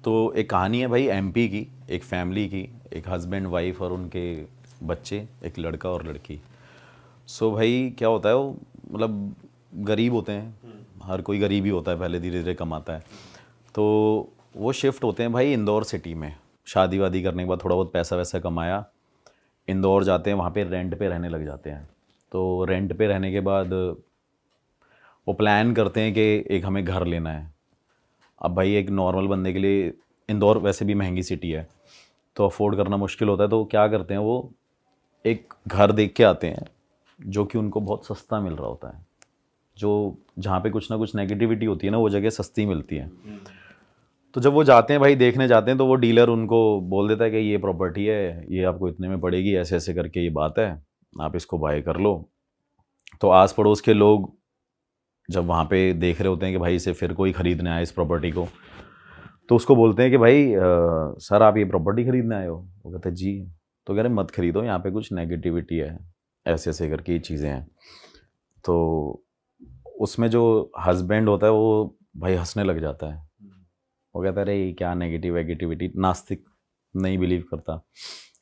तो एक कहानी है भाई एमपी की, एक फैमिली की, एक हस्बैंड वाइफ और उनके बच्चे, एक लड़का और लड़की। सो भाई क्या होता है, वो मतलब गरीब होते हैं, हर कोई गरीब ही होता है, पहले धीरे धीरे कमाता है। तो वो शिफ्ट होते हैं भाई इंदौर सिटी में, शादी वादी करने के बाद थोड़ा बहुत पैसा वैसा कमाया, इंदौर जाते हैं, वहाँ पे रेंट पे रहने लग जाते हैं। तो रेंट पे रहने के बाद वो प्लान करते हैं कि एक हमें घर लेना है। अब भाई एक नॉर्मल बंदे के लिए इंदौर वैसे भी महंगी सिटी है, तो अफोर्ड करना मुश्किल होता है। तो क्या करते हैं, वो एक घर देख के आते हैं जो कि उनको बहुत सस्ता मिल रहा होता है। जो जहाँ पे कुछ ना कुछ नेगेटिविटी होती है ना, वो जगह सस्ती मिलती है। तो जब वो जाते हैं भाई, देखने जाते हैं, तो वो डीलर उनको बोल देता है कि ये प्रॉपर्टी है, ये आपको इतने में पड़ेगी, ऐसे ऐसे करके ये बात है, आप इसको बाय कर लो। तो आस पड़ोस के लोग जब वहाँ पे देख रहे होते हैं कि भाई इसे फिर कोई ख़रीदने आए इस प्रॉपर्टी को, तो उसको बोलते हैं कि भाई सर आप ये प्रॉपर्टी ख़रीदने आए हो। वो कहते हैं जी। तो कह रहे मत ख़रीदो, यहाँ पे कुछ नेगेटिविटी है, ऐसे ऐसे करके ये चीज़ें हैं। तो उसमें जो हस्बैंड होता है वो भाई हंसने लग जाता है। वो कहता है अरे ये क्या नेगेटिविटी, नास्तिक, नहीं बिलीव करता।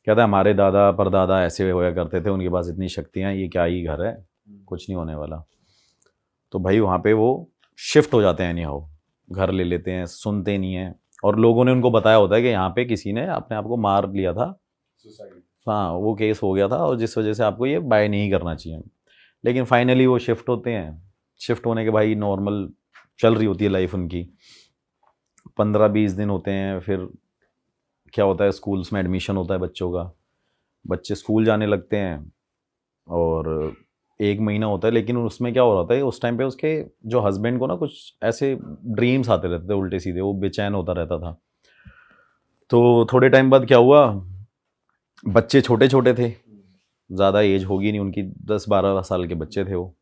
कहता है हमारे दादा परदादा ऐसे होया करते थे, उनके पास इतनी शक्तियाँ, ये क्या ही घर है, कुछ नहीं होने वाला। तो भाई वहाँ पे वो शिफ्ट हो जाते हैं, एनी हाउ घर ले लेते हैं, सुनते नहीं हैं, और लोगों ने उनको बताया होता है कि यहाँ पे किसी ने अपने आप को मार लिया था, हाँ वो केस हो गया था, और जिस वजह से आपको ये बाय नहीं करना चाहिए। लेकिन फाइनली वो शिफ्ट होते हैं, शिफ्ट होने के भाई नॉर्मल चल रही होती है लाइफ उनकी, 15-20 दिन होते हैं, फिर क्या होता है स्कूल्स में एडमिशन होता है बच्चों का, बच्चे स्कूल जाने लगते हैं, और 1 महीना होता है। लेकिन उसमें क्या हो रहा था उस टाइम पे उसके जो हस्बैंड को ना कुछ ऐसे ड्रीम्स आते रहते थे उल्टे सीधे, वो बेचैन होता रहता था। तो थोड़े टाइम बाद क्या हुआ, बच्चे छोटे छोटे थे, ज़्यादा एज होगी नहीं उनकी, 10-12 साल के बच्चे थे वो,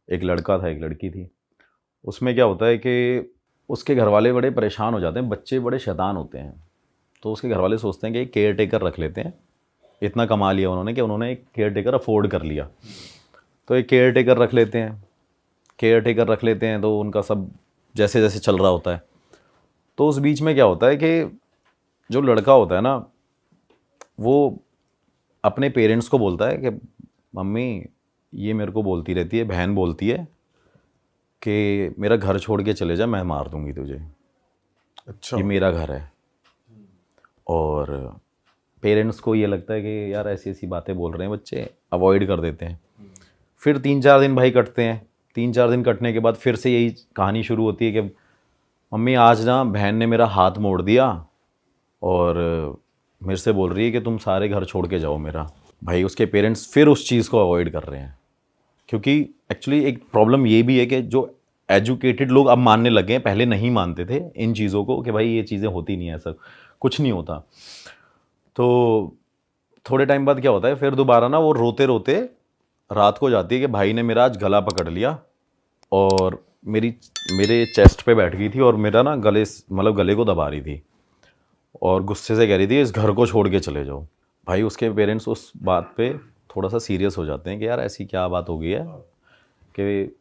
एक लड़का था एक लड़की थी। उसमें क्या होता है कि उसके घर वाले बड़े परेशान हो जाते हैं, बच्चे बड़े शैतान होते हैं, तो उसके घर वाले सोचते हैं कि एक केयर टेकर रख लेते हैं। इतना कमा लिया उन्होंने कि उन्होंने एक केयर टेकर अफोर्ड कर लिया, तो एक केयर टेकर रख लेते हैं। केयर टेकर रख लेते हैं तो उनका सब जैसे जैसे चल रहा होता है। तो उस बीच में क्या होता है कि जो लड़का होता है ना, वो अपने पेरेंट्स को बोलता है कि मम्मी ये मेरे को बोलती रहती है, बहन बोलती है कि मेरा घर छोड़ के चले जा, मैं मार दूंगी तुझे, अच्छा, ये मेरा घर है। और पेरेंट्स को ये लगता है कि यार ऐसी ऐसी बातें बोल रहे हैं बच्चे, अवॉइड कर देते हैं। फिर 3-4 दिन भाई कटते हैं, 3-4 दिन कटने के बाद फिर से यही कहानी शुरू होती है कि मम्मी आज ना बहन ने मेरा हाथ मोड़ दिया और मेरे से बोल रही है कि तुम सारे घर छोड़ के जाओ मेरा। भाई उसके पेरेंट्स फिर उस चीज़ को अवॉइड कर रहे हैं, क्योंकि एक्चुअली एक प्रॉब्लम ये भी है कि जो एजुकेटेड लोग अब मानने लगे हैं, पहले नहीं मानते थे इन चीज़ों को कि भाई ये चीज़ें होती नहीं है, ऐसा कुछ नहीं होता। तो थोड़े टाइम बाद क्या होता है, फिर दोबारा ना वो रोते रोते रात को जाती है कि भाई ने मेरा आज गला पकड़ लिया और मेरे चेस्ट पे बैठ गई थी और मेरा ना गले को दबा रही थी और गुस्से से कह रही थी इस घर को छोड़ के चले जाओ। भाई उसके पेरेंट्स उस बात पे थोड़ा सा सीरियस हो जाते हैं कि यार ऐसी क्या बात हो गई है कि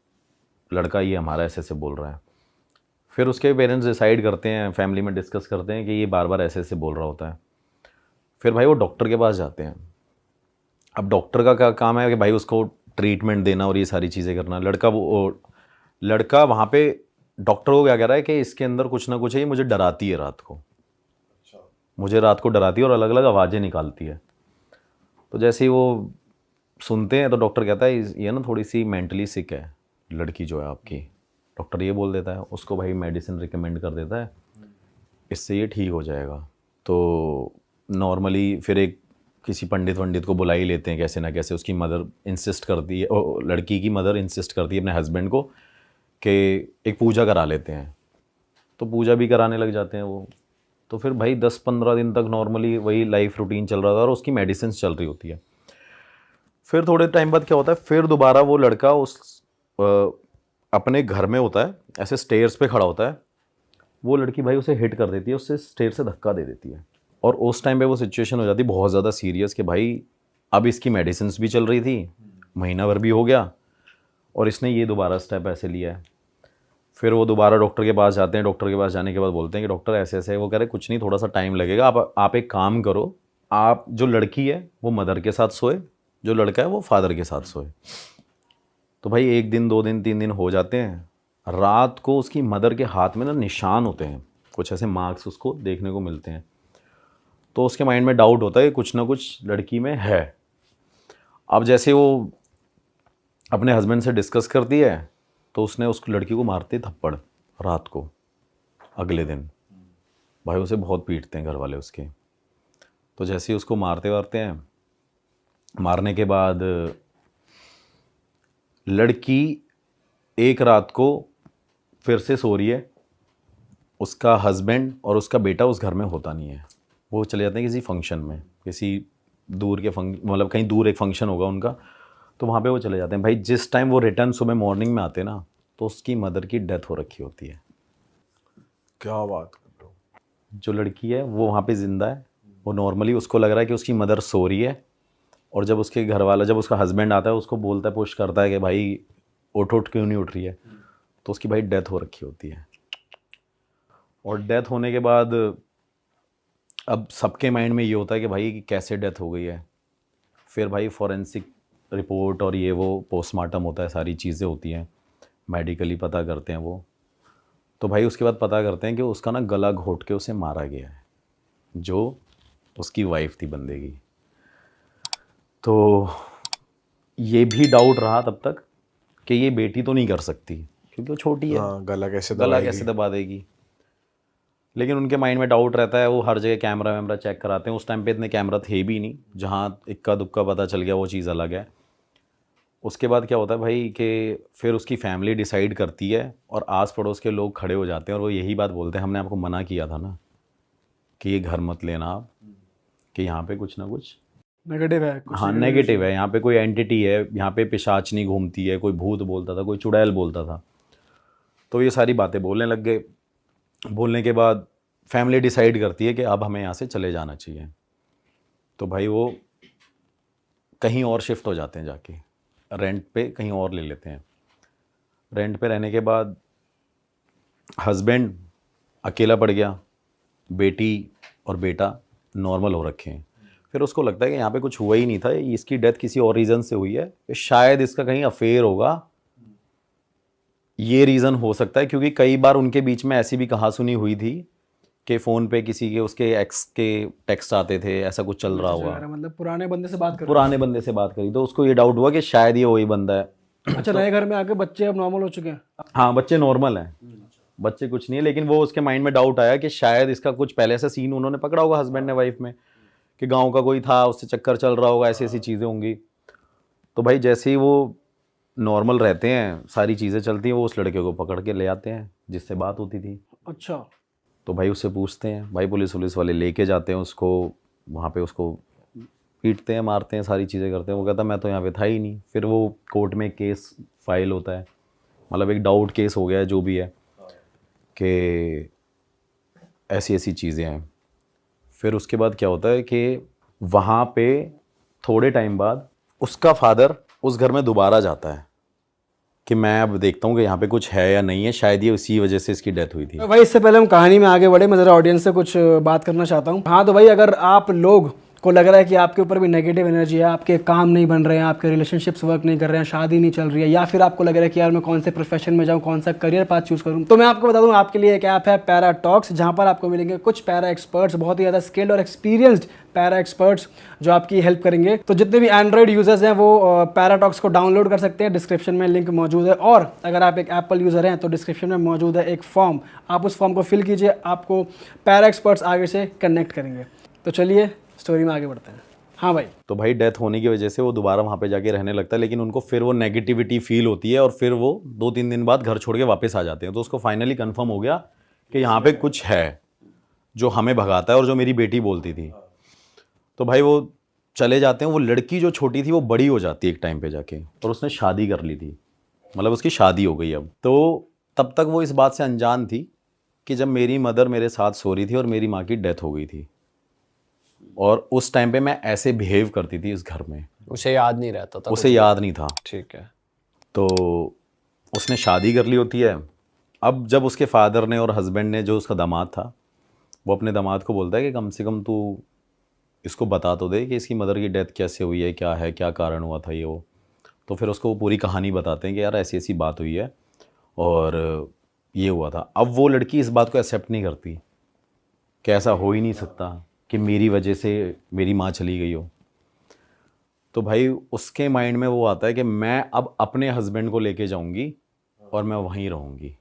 लड़का ये हमारा ऐसे ऐसे बोल रहा है। फिर उसके पेरेंट्स डिसाइड करते हैं, फैमिली में डिस्कस करते हैं कि ये बार बार ऐसे ऐसे बोल रहा होता है। फिर भाई वो डॉक्टर के पास जाते हैं। अब डॉक्टर का क्या काम है कि भाई उसको ट्रीटमेंट देना और ये सारी चीज़ें करना। लड़का वहाँ पे डॉक्टर को क्या कह रहा है कि इसके अंदर कुछ ना कुछ है, ये मुझे डराती है रात को, मुझे रात को डराती है और अलग अलग आवाज़ें निकालती है। तो जैसे ही वो सुनते हैं तो डॉक्टर कहता है ये ना थोड़ी सी मेंटली सिक है लड़की जो है आपकी, डॉक्टर ये बोल देता है। उसको भाई मेडिसिन रिकमेंड कर देता है, इससे ये ठीक हो जाएगा। तो नॉर्मली फिर किसी पंडित को बुला ही लेते हैं कैसे ना कैसे। उसकी मदर इंसिस्ट करती है, लड़की की मदर इंसिस्ट करती है अपने हस्बैंड को कि एक पूजा करा लेते हैं। तो पूजा भी कराने लग जाते हैं वो। तो फिर भाई 10-15 दिन तक नॉर्मली वही लाइफ रूटीन चल रहा था और उसकी मेडिसिन चल रही होती है। फिर थोड़े टाइम बाद क्या होता है, फिर दोबारा वो लड़का अपने घर में होता है, ऐसे स्टेयर्स पे खड़ा होता है। वो लड़की भाई उसे हिट कर देती है, उससे स्टेयर से धक्का दे देती है। और उस टाइम पे वो सिचुएशन हो जाती है बहुत ज़्यादा सीरियस कि भाई अब इसकी मेडिसिन भी चल रही थी, महीना भर भी हो गया और इसने ये दोबारा स्टेप ऐसे लिया है। फिर वो दोबारा डॉक्टर के पास जाते हैं। डॉक्टर के पास जाने के बाद बोलते हैं कि डॉक्टर ऐसे ऐसे। वो कह रहे कुछ नहीं, थोड़ा सा टाइम लगेगा, आप एक काम करो, आप जो लड़की है वो मदर के साथ सोए, जो लड़का है वो फादर के साथ सोए। तो भाई 1 दिन 2 दिन 3 दिन हो जाते हैं। रात को उसकी मदर के हाथ में ना निशान होते हैं, कुछ ऐसे मार्क्स उसको देखने को मिलते हैं। तो उसके माइंड में डाउट होता है कि कुछ ना कुछ लड़की में है। अब जैसे वो अपने हस्बैंड से डिस्कस करती है तो उसने उस लड़की को मारते थप्पड़ रात को। अगले दिन भाई उसे बहुत पीटते हैं घर वाले उसके। तो जैसे ही उसको मारते हैं, मारने के बाद लड़की एक रात को फिर से सो रही है। उसका हस्बैंड और उसका बेटा उस घर में होता नहीं है, वो चले जाते हैं किसी फंक्शन में, किसी दूर के मतलब कहीं दूर एक फंक्शन होगा उनका, तो वहाँ पे वो चले जाते हैं। भाई जिस टाइम वो रिटर्न सुबह मॉर्निंग में आते हैं ना, तो उसकी मदर की डेथ हो रखी होती है। क्या बात कर रहे हो। जो लड़की है वो वहाँ पे ज़िंदा है। वो नॉर्मली उसको लग रहा है कि उसकी मदर सो रही है, और जब उसके घर वाला, जब उसका हस्बैंड आता है उसको बोलता है, पुश करता है कि भाई उठ क्यों नहीं उठ रही है, तो उसकी भाई डेथ हो रखी होती है। और डेथ होने के बाद अब सबके माइंड में ये होता है कि भाई कैसे डेथ हो गई है। फिर भाई फॉरेंसिक रिपोर्ट और ये वो पोस्टमार्टम होता है, सारी चीज़ें होती हैं। मेडिकली पता करते हैं वो, तो भाई उसके बाद पता करते हैं कि उसका ना गला घोट के उसे मारा गया है, जो उसकी वाइफ थी बंदे की। तो ये भी डाउट रहा तब तक कि ये बेटी तो नहीं कर सकती क्योंकि वो छोटी है, हाँ, गला कैसे दबा देगी। लेकिन उनके माइंड में डाउट रहता है, वो हर जगह कैमरा वैमरा चेक कराते हैं। उस टाइम पे इतने कैमरा थे भी नहीं, जहाँ इक्का दुक्का पता चल गया वो चीज़ अलग है। उसके बाद क्या होता है भाई कि फिर उसकी फैमिली डिसाइड करती है और आस पड़ोस के लोग खड़े हो जाते हैं और वो यही बात बोलते हैं, हमने आपको मना किया था ना कि ये घर मत लेना आप, कि यहाँ पे कुछ ना कुछ नेगेटिव है कुछ। हाँ नेगेटिव है, यहाँ पे कोई एंटिटी है, यहाँ पे पिशाचनी घूमती है, कोई भूत बोलता था, कोई चुड़ैल बोलता था। तो ये सारी बातें बोलने लग गए। बोलने के बाद फैमिली डिसाइड करती है कि अब हमें यहाँ से चले जाना चाहिए। तो भाई वो कहीं और शिफ्ट हो जाते हैं, जाके रेंट पे कहीं और ले लेते हैं। रेंट पे रहने के बाद हस्बैंड अकेला पड़ गया, बेटी और बेटा नॉर्मल हो रखे हैं। फिर उसको लगता है कि यहाँ पे कुछ हुआ ही नहीं था, इसकी डेथ किसी और रीज़न से हुई है, शायद इसका कहीं अफेयर होगा, ये रीज़न हो सकता है। क्योंकि कई बार उनके बीच में ऐसी भी कहा सुनी हुई थी कि फ़ोन पे किसी के उसके एक्स के टेक्स्ट आते थे, ऐसा कुछ चल रहा हुआ, मतलब पुराने बंदे से बात कर पुराने बंदे से बात करी, तो उसको ये डाउट हुआ कि शायद ये वही बंदा है। अच्छा, नए घर में आके बच्चे अब नॉर्मल हो चुके हैं। हाँ बच्चे नॉर्मल हैं, बच्चे कुछ नहीं है, लेकिन वो उसके माइंड में डाउट आया कि शायद इसका कुछ पहले से सीन उन्होंने पकड़ा होगा हस्बैंड ने वाइफ में, कि गांव का कोई था, उससे चक्कर चल रहा होगा, ऐसी ऐसी चीज़ें होंगी। तो भाई जैसे ही वो नॉर्मल रहते हैं, सारी चीज़ें चलती हैं, वो उस लड़के को पकड़ के ले आते हैं जिससे बात होती थी। अच्छा। तो भाई उससे पूछते हैं, भाई पुलिस वाले लेके जाते हैं उसको, वहाँ पे उसको पीटते हैं, मारते हैं, सारी चीज़ें करते हैं। वो कहता मैं तो यहाँ पे था ही नहीं। फिर वो कोर्ट में केस फाइल होता है, मतलब एक डाउट केस हो गया है जो भी है, कि ऐसी ऐसी चीज़ें हैं। फिर उसके बाद क्या होता है कि वहाँ पे थोड़े टाइम बाद उसका फादर उस घर में दोबारा जाता है कि मैं अब देखता हूँ कि यहाँ पे कुछ है या नहीं है, शायद ये उसी वजह से इसकी डेथ हुई थी। भाई इससे पहले हम कहानी में आगे बढ़े, मैं ज़रा ऑडियंस से कुछ बात करना चाहता हूँ। हाँ तो भाई, अगर आप लोग को लग रहा है कि आपके ऊपर भी नेगेटिव एनर्जी है, आपके काम नहीं बन रहे हैं, आपके रिलेशनशिप्स वर्क नहीं कर रहे हैं, शादी नहीं चल रही है, या फिर आपको लग रहा है कि यार मैं कौन से प्रोफेशन में जाऊँ, कौन सा करियर पाथ चूज़ करूँ, तो मैं आपको बता दूँ आपके लिए एक ऐप है पैरा टॉक्स, जहाँ पर आपको मिलेंगे कुछ पैरा एक्सपर्ट्स, बहुत ही ज़्यादा स्किल्ड और एक्सपीरियंस्ड पैरा एक्सपर्ट्स जो आपकी हेल्प करेंगे। तो जितने भी एंड्रॉइड यूजर्स हैं वो पैरा टॉक्स को डाउनलोड कर सकते हैं, डिस्क्रिप्शन में लिंक मौजूद है। और अगर आप एक एप्पल यूज़र हैं तो डिस्क्रिप्शन में मौजूद है एक फॉर्म, आप उस फॉर्म को फिल कीजिए, आपको पैरा एक्सपर्ट्स आगे से कनेक्ट करेंगे। तो चलिए स्टोरी में आगे बढ़ते हैं। हाँ भाई। तो भाई डेथ होने की वजह से वो दोबारा वहाँ पे जाके रहने लगता है, लेकिन उनको फिर वो नेगेटिविटी फील होती है और फिर वो 2-3 दिन बाद घर छोड़ के वापस आ जाते हैं। तो उसको फाइनली कंफर्म हो गया कि यहाँ पे कुछ है जो हमें भगाता है और जो मेरी बेटी बोलती थी। तो भाई वो चले जाते हैं। वो लड़की जो छोटी थी वो बड़ी हो जाती है एक टाइम पे जाके, और उसने शादी कर ली थी, मतलब उसकी शादी हो गई अब। तो तब तक वो इस बात से अनजान थी कि जब मेरी मदर मेरे साथ सो रही थी और मेरी माँ की डेथ हो गई थी, और उस टाइम पे मैं ऐसे बिहेव करती थी इस घर में। उसे याद नहीं रहता था, उसे याद नहीं था। ठीक है। तो उसने शादी कर ली होती है। अब जब उसके फादर ने और हस्बैंड ने, जो उसका दामाद था, वो अपने दामाद को बोलता है कि कम से कम तू इसको बता तो दे कि इसकी मदर की डेथ कैसे हुई है, क्या है, क्या कारण हुआ था ये वो। तो फिर उसको वो पूरी कहानी बताते हैं कि यार ऐसी ऐसी बात हुई है और ये हुआ था। अब वो लड़की इस बात को एक्सेप्ट नहीं करती कि ऐसा हो ही नहीं सकता कि मेरी वजह से मेरी माँ चली गई हो। तो भाई उसके माइंड में वो आता है कि मैं अब अपने हस्बैंड को लेके जाऊंगी और मैं वहीं रहूंगी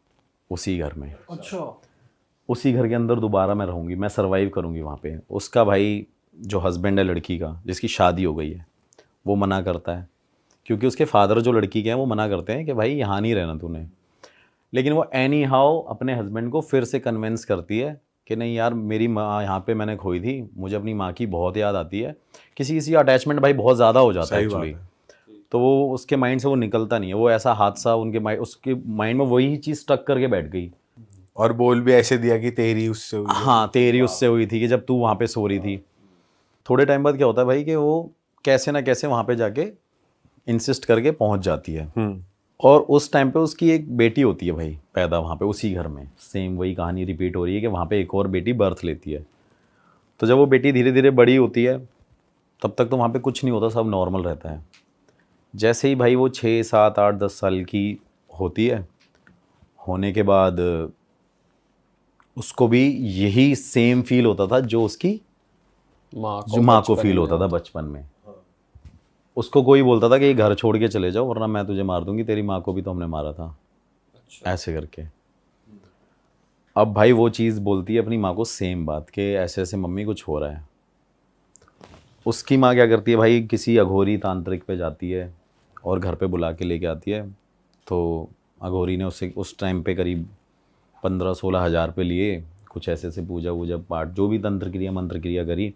उसी घर में। अच्छा। उसी घर के अंदर दोबारा मैं रहूंगी, मैं सरवाइव करूंगी वहाँ पे। उसका भाई जो हस्बैंड है लड़की का, जिसकी शादी हो गई है, वो मना करता है, क्योंकि उसके फादर जो लड़की के हैं वो मना करते हैं कि भाई यहाँ नहीं रहना तूने। लेकिन वो एनी हाउ अपने हस्बैंड को फिर से कन्विंस करती है कि नहीं यार, मेरी माँ यहाँ पे मैंने खोई थी, मुझे अपनी माँ की बहुत याद आती है। किसी किसी अटैचमेंट भाई बहुत ज़्यादा हो जाता है एक्चुअली। तो वो उसके माइंड से वो निकलता नहीं है। वो ऐसा हादसा उसके माइंड में वही चीज़ स्टक करके बैठ गई। और बोल भी ऐसे दिया कि तेरी उससे हुई है। हाँ, तेरी उससे हुई थी कि जब तू वहाँ पे सो रही थी। थोड़े टाइम बाद क्या होता है भाई कि वो कैसे ना कैसे वहाँ पे जाके इंसिस्ट करके पहुँच जाती है। और उस टाइम पे उसकी एक बेटी होती है भाई पैदा वहाँ पे उसी घर में। सेम वही कहानी रिपीट हो रही है कि वहाँ पे एक और बेटी बर्थ लेती है। तो जब वो बेटी धीरे धीरे बड़ी होती है, तब तक तो वहाँ पे कुछ नहीं होता, सब नॉर्मल रहता है। जैसे ही भाई वो 6, 7, 8, 10 साल की होती है, होने के बाद उसको भी यही सेम फील होता था जो उसकी जो माँ को फील होता था बचपन में। उसको कोई बोलता था कि ये घर छोड़ के चले जाओ वरना मैं तुझे मार दूंगी, तेरी माँ को भी तो हमने मारा था। ऐसे करके अब भाई वो चीज़ बोलती है अपनी माँ को सेम बात कि ऐसे ऐसे मम्मी कुछ हो रहा है। उसकी माँ क्या करती है भाई, किसी अघोरी तांत्रिक पे जाती है और घर पे बुला के लेके आती है। तो अघोरी ने उससे उस टाइम पे करीब 15-16 हज़ार पे लिए, कुछ ऐसे ऐसे पूजा वूजा पाठ जो भी तंत्र क्रिया मंत्र क्रिया करी।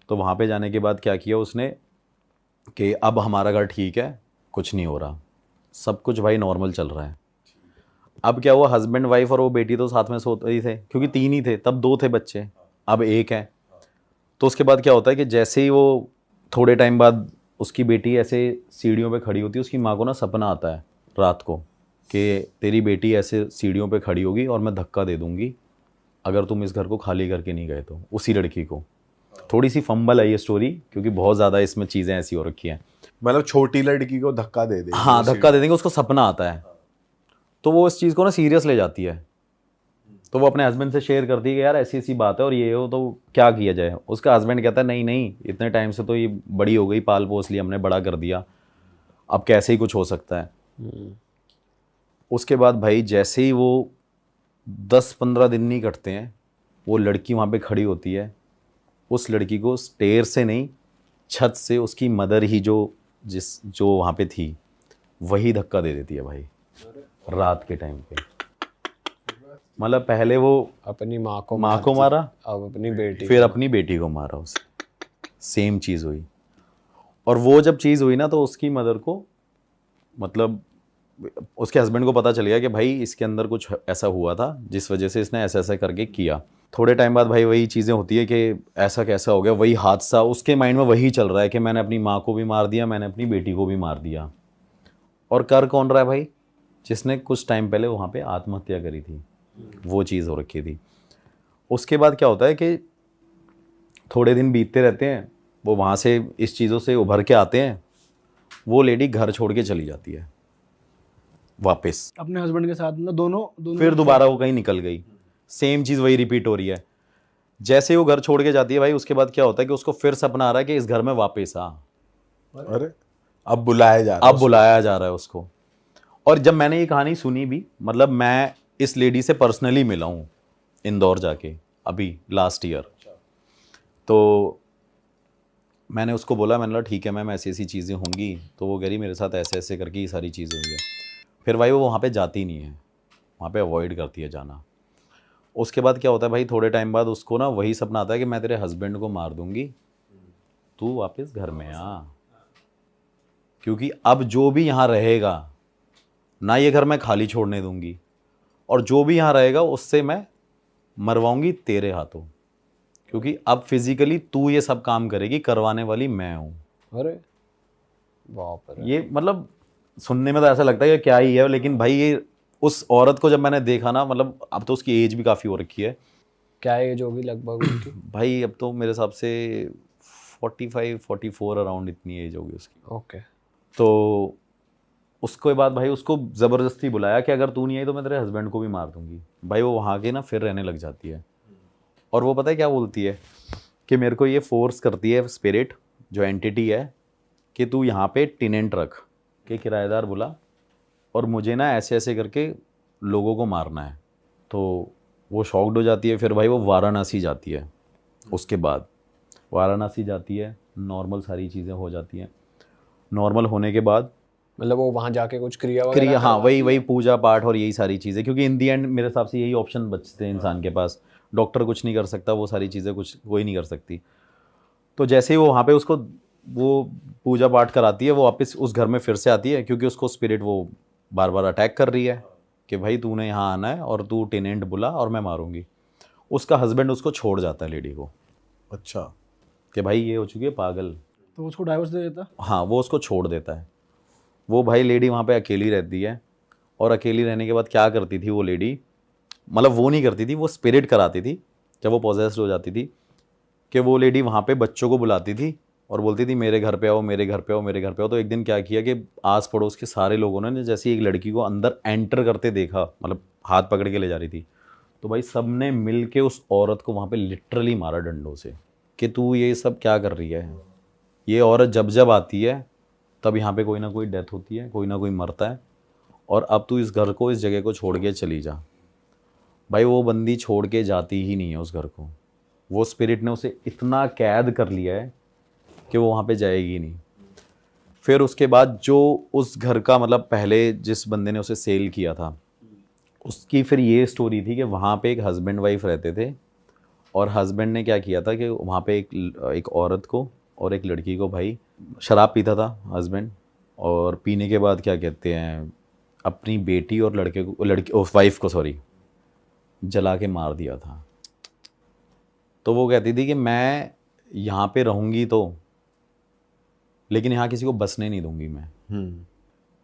तो वहाँ पे जाने के बाद क्या किया उसने कि अब हमारा घर ठीक है, कुछ नहीं हो रहा, सब कुछ भाई नॉर्मल चल रहा है। अब क्या हुआ, हस्बैंड वाइफ और वो बेटी तो साथ में सोते ही थे, क्योंकि 3 ही थे तब, 2 थे बच्चे, अब 1 है। तो उसके बाद क्या होता है कि जैसे ही वो थोड़े टाइम बाद उसकी बेटी ऐसे सीढ़ियों पे खड़ी होती है, उसकी माँ को ना सपना आता है रात को कि तेरी बेटी ऐसे सीढ़ियों पे खड़ी होगी और मैं धक्का दे दूंगी अगर तुम इस घर को खाली करके नहीं गए तो। उसी लड़की को थोड़ी सी फंबल है ये स्टोरी, क्योंकि बहुत ज़्यादा इसमें चीज़ें ऐसी हो रखी हैं। मतलब छोटी लड़की को धक्का दे देंगे। हाँ, धक्का दे देंगे, उसको सपना आता है। तो वो इस चीज़ को ना सीरियस ले जाती है। तो वो अपने हस्बैंड से शेयर करती है कि यार ऐसी ऐसी बात है और ये हो, तो क्या किया जाए। उसका हस्बैंड कहता है नहीं नहीं, इतने टाइम से तो ये बड़ी हो गई, पाल पोस लिया हमने, बड़ा कर दिया, अब कैसे ही कुछ हो सकता है। उसके बाद भाई जैसे ही वो 10-15 दिन नहीं कटते हैं, वो लड़की वहाँ पे खड़ी होती है। उस लड़की को स्टेयर से नहीं, छत से उसकी मदर ही जो वहाँ पे थी वही धक्का दे देती है भाई रात के टाइम पे। मतलब पहले वो अपनी माँ को मारा, अब अपनी बेटी, फिर अपनी बेटी को मारा, उसे सेम चीज़ हुई। और वो जब चीज़ हुई ना तो उसकी मदर को, मतलब उसके हस्बैंड को पता चल गया कि भाई इसके अंदर कुछ ऐसा हुआ था जिस वजह से इसने ऐसा ऐसा करके किया। थोड़े टाइम बाद भाई वही चीज़ें होती है कि ऐसा कैसा हो गया, वही हादसा उसके माइंड में वही चल रहा है कि मैंने अपनी माँ को भी मार दिया, मैंने अपनी बेटी को भी मार दिया। और कर कौन रहा है भाई, जिसने कुछ टाइम पहले वहाँ पे आत्महत्या करी थी, वो चीज़ हो रखी थी। उसके बाद क्या होता है कि थोड़े दिन बीतते रहते हैं, वो वहाँ से इस चीज़ों से उभर के आते हैं, वो लेडी घर छोड़ के चली जाती है वापस अपने हस्बैंड के साथ, मतलब दोनों फिर दोबारा वो कहीं निकल गई, सेम चीज़ वही रिपीट हो रही है। जैसे ही वो घर छोड़ के जाती है भाई, उसके बाद क्या होता है कि उसको फिर सपना आ रहा है कि इस घर में वापस आ। अरे अब बुलाया जा रहा है, अब बुलाया जा रहा है उसको। और जब मैंने ये कहानी सुनी भी, मतलब मैं इस लेडी से पर्सनली मिला हूँ इंदौर जाके अभी लास्ट ईयर। तो मैंने उसको बोला, मैंने बोला ठीक है मैम ऐसी ऐसी चीज़ें होंगी। तो वो कह रही मेरे साथ ऐसे ऐसे करके ये सारी चीज़ें हुई है। फिर भाई वो वहाँ पे जाती नहीं है, वहाँ पे अवॉइड करती है जाना। उसके बाद क्या होता है भाई, थोड़े टाइम बाद उसको ना वही सपना आता है कि मैं तेरे हस्बैंड को मार दूंगी, तू वापस घर में आ, क्योंकि अब जो भी यहाँ रहेगा ना, ये घर मैं खाली छोड़ने दूंगी, और जो भी यहाँ रहेगा उससे मैं मरवाऊंगी तेरे हाथों, क्योंकि अब फिजिकली तू ये सब काम करेगी, करवाने वाली मैं हूँ। अरे बाप रे। ये मतलब सुनने में तो ऐसा लगता है कि क्या ही है, लेकिन भाई ये उस औरत को जब मैंने देखा ना, मतलब अब तो उसकी एज भी काफ़ी हो रखी है। क्या एज होगी लगभग उनकी? भाई अब तो मेरे हिसाब से 45-44 अराउंड इतनी एज होगी उसकी। ओके। तो उसके बाद भाई उसको ज़बरदस्ती बुलाया कि अगर तू नहीं आई तो मैं तेरे हस्बैंड को भी मार दूंगी। भाई वो वहाँ के ना फिर रहने लग जाती है, और वो पता है क्या बोलती है कि मेरे को ये फोर्स करती है स्पिरिट, जो एंटिटी है, कि तू यहाँ पे टेनेंट रख, कि किराएदार बुला, और मुझे ना ऐसे ऐसे करके लोगों को मारना है। तो वो शॉक्ड हो जाती है। फिर भाई वो वाराणसी जाती है। उसके बाद वाराणसी जाती है, नॉर्मल सारी चीज़ें हो जाती हैं। नॉर्मल होने के बाद मतलब वो वहाँ जाके कुछ क्रिया वगैरह क्रिया, हाँ करवाती वही पूजा पाठ और यही सारी चीज़ें, क्योंकि इन दी एंड मेरे हिसाब से यही ऑप्शन बचते हैं इंसान के पास। डॉक्टर कुछ नहीं कर सकता, वो सारी चीज़ें कुछ कोई नहीं कर सकती। तो जैसे ही वो वहाँ पे उसको वो पूजा पाठ कराती है, वो वापस उस घर में फिर से आती है, क्योंकि उसको स्पिरिट वो बार बार अटैक कर रही है कि भाई तूने यहाँ आना है और तू टेनेंट बुला और मैं मारूंगी। उसका हस्बैंड उसको छोड़ जाता है लेडी को। अच्छा, कि भाई ये हो चुकी है पागल। तो उसको डाइवोर्स दे देता। हाँ, वो उसको छोड़ देता है। वो भाई लेडी वहाँ पे अकेली रहती है, और अकेली रहने के बाद क्या करती थी वो लेडी, मतलब वो नहीं करती थी, वो स्पिरिट कराती थी जब वो पॉजेस्ड हो जाती थी, कि वो लेडी वहाँ पे बच्चों को बुलाती थी और बोलती थी मेरे घर पे आओ, मेरे घर पे आओ, मेरे घर पे आओ। तो एक दिन क्या किया कि आस पड़ोस के सारे लोगों ने जैसे एक लड़की को अंदर एंटर करते देखा, मतलब हाथ पकड़ के ले जा रही थी, तो भाई सब ने मिल के उस औरत को वहाँ पे लिटरली मारा डंडों से कि तू ये सब क्या कर रही है। ये औरत जब जब आती है तब यहाँ पे कोई ना कोई डेथ होती है, कोई ना कोई मरता है, और अब तू इस घर को, इस जगह को छोड़ के चली जा। भाई वो बंदी छोड़ के जाती ही नहीं है उस घर को। वो स्पिरिट ने उसे इतना कैद कर लिया है कि वो वहाँ पे जाएगी नहीं। फिर उसके बाद जो उस घर का, मतलब पहले जिस बंदे ने उसे सेल किया था, उसकी फिर ये स्टोरी थी कि वहाँ पे एक हस्बैंड वाइफ रहते थे, और हस्बैंड ने क्या किया था कि वहाँ पे एक औरत को और एक लड़की को, भाई शराब पीता था हस्बैंड, और पीने के बाद क्या कहते हैं अपनी बेटी और वाइफ को जला के मार दिया था। तो वो कहती थी कि मैं यहाँ पे रहूँगी तो, लेकिन यहाँ किसी को बसने नहीं दूंगी मैं।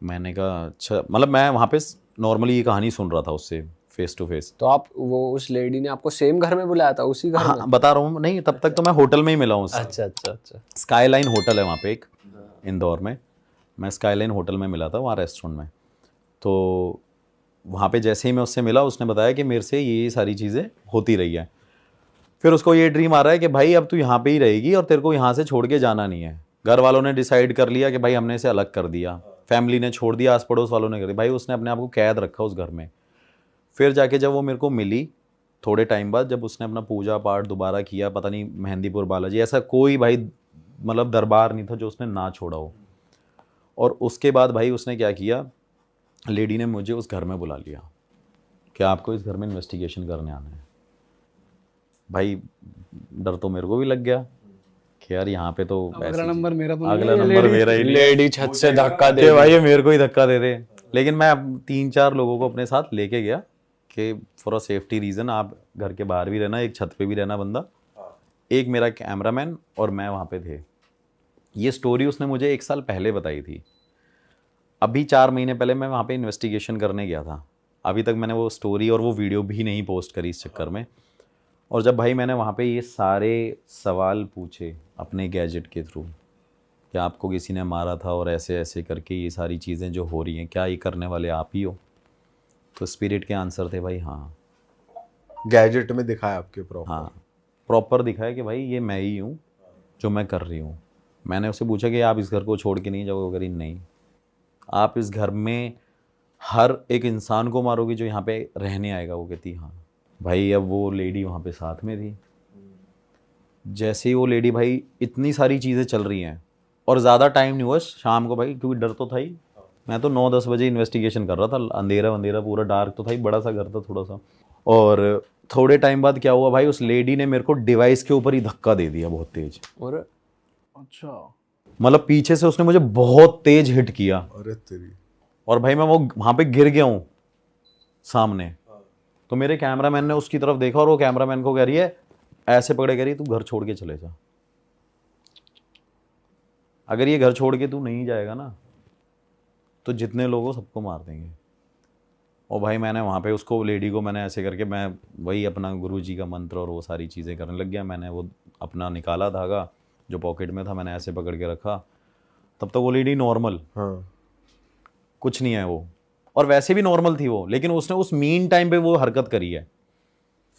मैंने कहा अच्छा, मतलब मैं वहाँ पे नॉर्मली ये कहानी सुन रहा था उससे फेस टू फेस। तो आप, वो उस लेडी ने आपको सेम घर में बुलाया था, उसी घर में? हाँ बता रहा हूँ, नहीं तब तक तो मैं होटल में ही मिला हूँ उससे। अच्छा अच्छा अच्छा। स्काईलाइन होटल है वहाँ पे एक, इंदौर में। मैं स्काईलाइन होटल में मिला था, वहाँ रेस्टोरेंट में। तो वहाँ पे जैसे ही मैं उससे मिला, उसने बताया कि मेरे से ये सारी चीज़ें होती रही है। फिर उसको ये ड्रीम आ रहा है कि भाई अब तू यहाँ पे ही रहेगी और तेरे को यहाँ से छोड़ के जाना नहीं है। घर वालों ने डिसाइड कर लिया कि भाई हमने इसे अलग कर दिया, फैमिली ने छोड़ दिया, आस पड़ोस वालों ने कर दिया। भाई उसने अपने आप को कैद रखा उस घर में। फिर जाके जब वो मेरे को मिली थोड़े टाइम बाद, जब उसने अपना पूजा पाठ दोबारा किया, पता नहीं मेहंदीपुर बालाजी, ऐसा कोई भाई मतलब दरबार नहीं था जो उसने ना छोड़ा हो। और उसके बाद भाई उसने क्या किया, लेडी ने मुझे उस घर में बुला लिया कि आपको इस घर में इन्वेस्टिगेशन करने आना है। भाई डर तो मेरे को भी लग गया कि यार यहाँ पे तो अगला नंबर मेरा तो अगला नंबर मेरा ही नहीं है। लेडी छत से धक्का दे कि भाई ये मेरे को ही धक्का दे दे। लेकिन मैं 3-4 लोगों को अपने साथ लेके गया कि फॉर अ सेफ्टी रीज़न आप घर के बाहर भी रहना, एक छत पे भी रहना बंदा, एक मेरा कैमरामैन और मैं वहाँ पे थे। ये स्टोरी उसने मुझे 1 साल पहले बताई थी। अभी 4 महीने पहले मैं वहाँ पे इन्वेस्टिगेशन करने गया था। अभी तक मैंने वो स्टोरी और वो वीडियो भी नहीं पोस्ट करी इस चक्कर में। और जब भाई मैंने वहाँ पे ये सारे सवाल पूछे अपने गैजेट के थ्रू कि आपको किसी ने मारा था और ऐसे ऐसे करके ये सारी चीज़ें जो हो रही हैं, क्या ये करने वाले आप ही हो? तो स्पिरिट के आंसर थे भाई हाँ। गैजेट में दिखाया आपके प्रॉपर? हाँ प्रॉपर दिखाया कि भाई ये मैं ही हूँ जो मैं कर रही हूँ। मैंने उससे पूछा कि आप इस घर को छोड़ के नहीं जाओगे? अगर नहीं, आप इस घर में हर एक इंसान को मारोगे जो यहाँ पे रहने आएगा? वो कहती हाँ। भाई अब वो लेडी वहाँ पे साथ में थी। जैसे ही वो लेडी, भाई इतनी सारी चीज़ें चल रही हैं और ज़्यादा टाइम नहीं हुआ शाम को भाई, क्योंकि डर तो था ही। मैं तो 9-10 बजे इन्वेस्टिगेशन कर रहा था, अंधेरा अंधेरा पूरा डार्क तो था ही, बड़ा सा घर था थोड़ा सा। और थोड़े टाइम बाद क्या हुआ भाई, उस लेडी ने मेरे को डिवाइस के ऊपर ही धक्का दे दिया बहुत तेज। और अच्छा, मतलब पीछे से उसने मुझे बहुत तेज हिट किया। अरे तेरी। और भाई मैं वो वहाँ पे गिर गया हूँ सामने। तो मेरे कैमरामैन ने उसकी तरफ देखा और वो कैमरामैन को कह रही है, ऐसे पकड़े कह रही तू घर छोड़ के चले जा। अगर ये घर छोड़ के तू नहीं जाएगा ना तो जितने लोग हो सबको मार देंगे। और भाई मैंने वहाँ पे उसको, लेडी को मैंने ऐसे करके, मैं वही अपना गुरुजी का मंत्र और वो सारी चीज़ें करने लग गया। मैंने वो अपना निकाला धागा जो पॉकेट में था, मैंने ऐसे पकड़ के रखा। तब तक वो लेडी नॉर्मल, हाँ। कुछ नहीं है वो, और वैसे भी नॉर्मल थी वो, लेकिन उसने उस मीन टाइम पे वो हरकत करी है।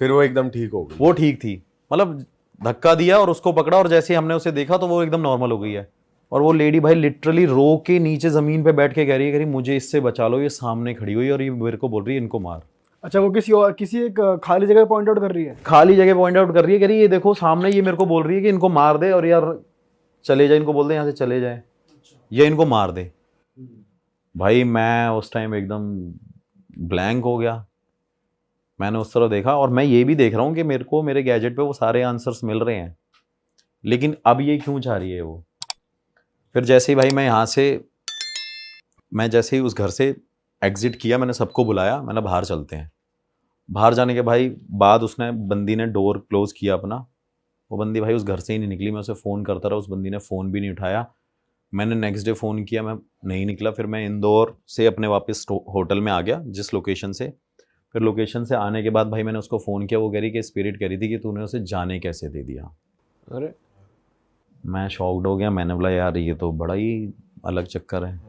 फिर वो एकदम ठीक हो गई? वो ठीक थी, मतलब धक्का दिया और उसको पकड़ा और जैसे ही हमने उसे देखा तो वो एकदम नॉर्मल हो गई है। और वो लेडी भाई लिटरली रो के नीचे ज़मीन पे बैठ के कह रही है मुझे इससे बचा लो, ये सामने खड़ी हुई और ये मेरे को बोल रही है इनको मार। अच्छा, वो किसी एक खाली जगह पॉइंट आउट कर रही है? खाली जगह पॉइंट आउट कर रही है, कह रही है ये देखो सामने, ये मेरे को बोल रही है कि इनको मार दे और यार चले जाए, इनको बोल दे यहाँ से चले जाए या इनको मार दे। भाई मैं उस टाइम एकदम ब्लैंक हो गया। मैंने उस तरफ देखा और मैं ये भी देख रहा हूँ कि मेरे को मेरे गैजेट पे वो सारे आंसर्स मिल रहे हैं, लेकिन अब ये क्यों चाह रही है वो। फिर जैसे ही भाई मैं जैसे ही उस घर से एग्जिट किया, मैंने सबको बुलाया, मैंने बाहर चलते हैं। बाहर जाने के भाई बाद उसने, बंदी ने डोर क्लोज किया अपना। वो बंदी भाई उस घर से ही नहीं निकली। मैं उसे फ़ोन करता रहा, उस बंदी ने फ़ोन भी नहीं उठाया। मैंने नेक्स्ट डे फ़ोन किया, मैं नहीं निकला। फिर मैं इंदौर से अपने वापस होटल में आ गया जिस लोकेशन से। फिर लोकेशन से आने के बाद भाई मैंने उसको फ़ोन किया। वो कह रही कि स्पिरिट कह रही थी कि तूने उसे जाने कैसे दे दिया। अरे मैं शॉक्ड हो गया, मैंने बोला यार ये तो बड़ा ही अलग चक्कर है।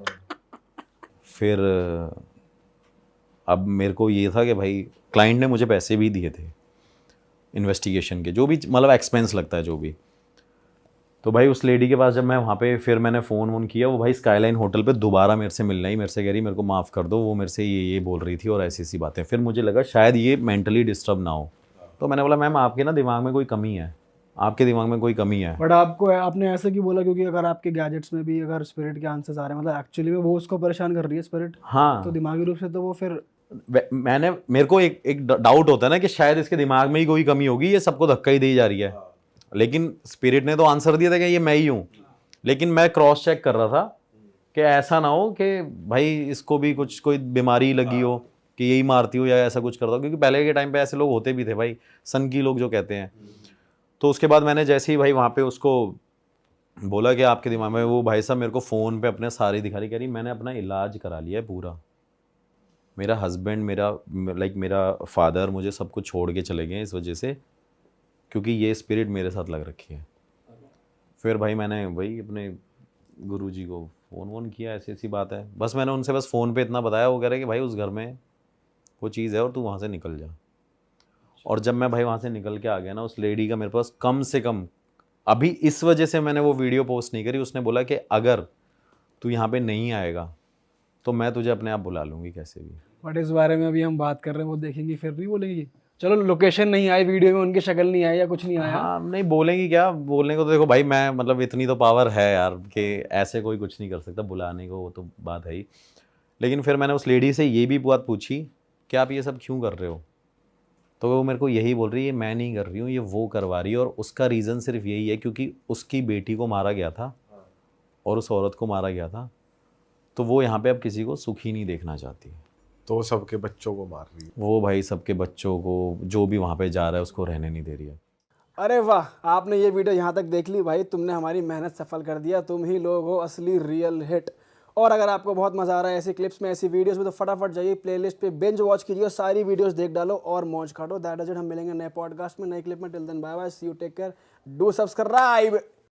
फिर अब मेरे को ये था कि भाई क्लाइंट ने मुझे पैसे भी दिए थे इन्वेस्टिगेशन के, जो भी मतलब एक्सपेंस लगता है जो भी। तो भाई उस लेडी के पास जब मैं वहाँ पे फिर मैंने फ़ोन वोन किया, वो भाई स्काईलाइन होटल पे दोबारा मेरे से मिलना ही, मेरे से कह रही मेरे को माफ़ कर दो, वो मेरे से ये बोल रही थी और ऐसी ऐसी बातें। फिर मुझे लगा शायद ये मेंटली डिस्टर्ब ना हो, तो मैंने बोला मैम आपके ना दिमाग में कोई कमी है, आपके दिमाग में कोई कमी है। बट आपको आपने ऐसे क्यों बोला? क्योंकि अगर आपके गैजेट्स में भी अगर स्पिरिट के आंसर्स आ रहे हैं, मतलब एक्चुअली में वो उसको परेशान कर रही है स्पिरिट, हाँ तो दिमागी रूप से तो वो फिर मेरे को एक डाउट होता है ना कि शायद इसके दिमाग में ही कोई कमी होगी, ये सबको धक्का ही दी जा रही है। लेकिन स्पिरिट ने तो आंसर दिया था कि ये मैं ही हूँ, लेकिन मैं क्रॉस चेक कर रहा था कि ऐसा ना हो कि भाई इसको भी कुछ कोई बीमारी लगी हो कि यही मारती हो या ऐसा कुछ करता हो, क्योंकि पहले के टाइम पे ऐसे लोग होते भी थे भाई, सन की लोग जो कहते हैं। तो उसके बाद मैंने जैसे ही भाई वहाँ पे उसको बोला कि आपके दिमाग में, वो भाई साहब मेरे को फ़ोन पे अपने सारी दिखा रही, कह रही मैंने अपना इलाज करा लिया है पूरा, मेरा हस्बैंड, मेरा फादर मुझे सब कुछ छोड़ के चले गए इस वजह से, क्योंकि ये स्पिरिट मेरे साथ लग रखी है। फिर भाई मैंने वही अपने गुरुजी को फ़ोन वोन किया, ऐसी ऐसी बात है, बस मैंने उनसे बस फ़ोन पे इतना बताया, वो कह रहे कि भाई उस घर में वो चीज़ है और तू वहाँ से निकल जा। और जब मैं भाई वहाँ से निकल के आ गया ना, उस लेडी का मेरे पास कम से कम, अभी इस वजह से मैंने वो वीडियो पोस्ट नहीं करी, उसने बोला कि अगर तू यहाँ पे नहीं आएगा तो मैं तुझे अपने आप बुला लूँगी कैसे भी। बट इस बारे में अभी हम बात कर रहे हैं, वो देखेंगी फिर नहीं बोलेंगी? चलो लोकेशन नहीं आई वीडियो में, उनकी शक्ल नहीं आई या कुछ नहीं आया, हाँ नहीं बोलेंगी क्या, बोलने को तो देखो भाई मैं मतलब इतनी तो पावर है यार कि ऐसे कोई कुछ नहीं कर सकता बुलाने को, वो तो बात है ही। लेकिन फिर मैंने उस लेडी से ये भी बात पूछी कि आप ये सब क्यों कर रहे हो, तो वो मेरे को यही बोल रही है मैं नहीं कर रही हूँ, ये वो करवा रही है, और उसका रीज़न सिर्फ यही है क्योंकि उसकी बेटी को मारा गया था और उस औरत को मारा गया था, तो वो यहाँ पे अब किसी को सुखी नहीं देखना चाहती। तो सबके बच्चों को मार रही है। वो भाई सबके बच्चों को जो भी वहाँ पे जा रहा है उसको रहने नहीं दे रही है। अरे वाह, आपने ये वीडियो यहाँ तक देख ली भाई, तुमने हमारी मेहनत सफल कर दिया, तुम ही लोग हो असली रियल हिट। और अगर आपको बहुत मज़ा आ रहा है ऐसी क्लिप्स में, ऐसी वीडियोस में, तो फटाफट जाइए प्लेलिस्ट पे बिंज वॉच कीजिए, सारी वीडियोस देख डालो और मौज काटो। दैट इज इट, हम मिलेंगे नए पॉडकास्ट में, नए क्लिप में। Till then bye bye, see you, take care, do subscribe.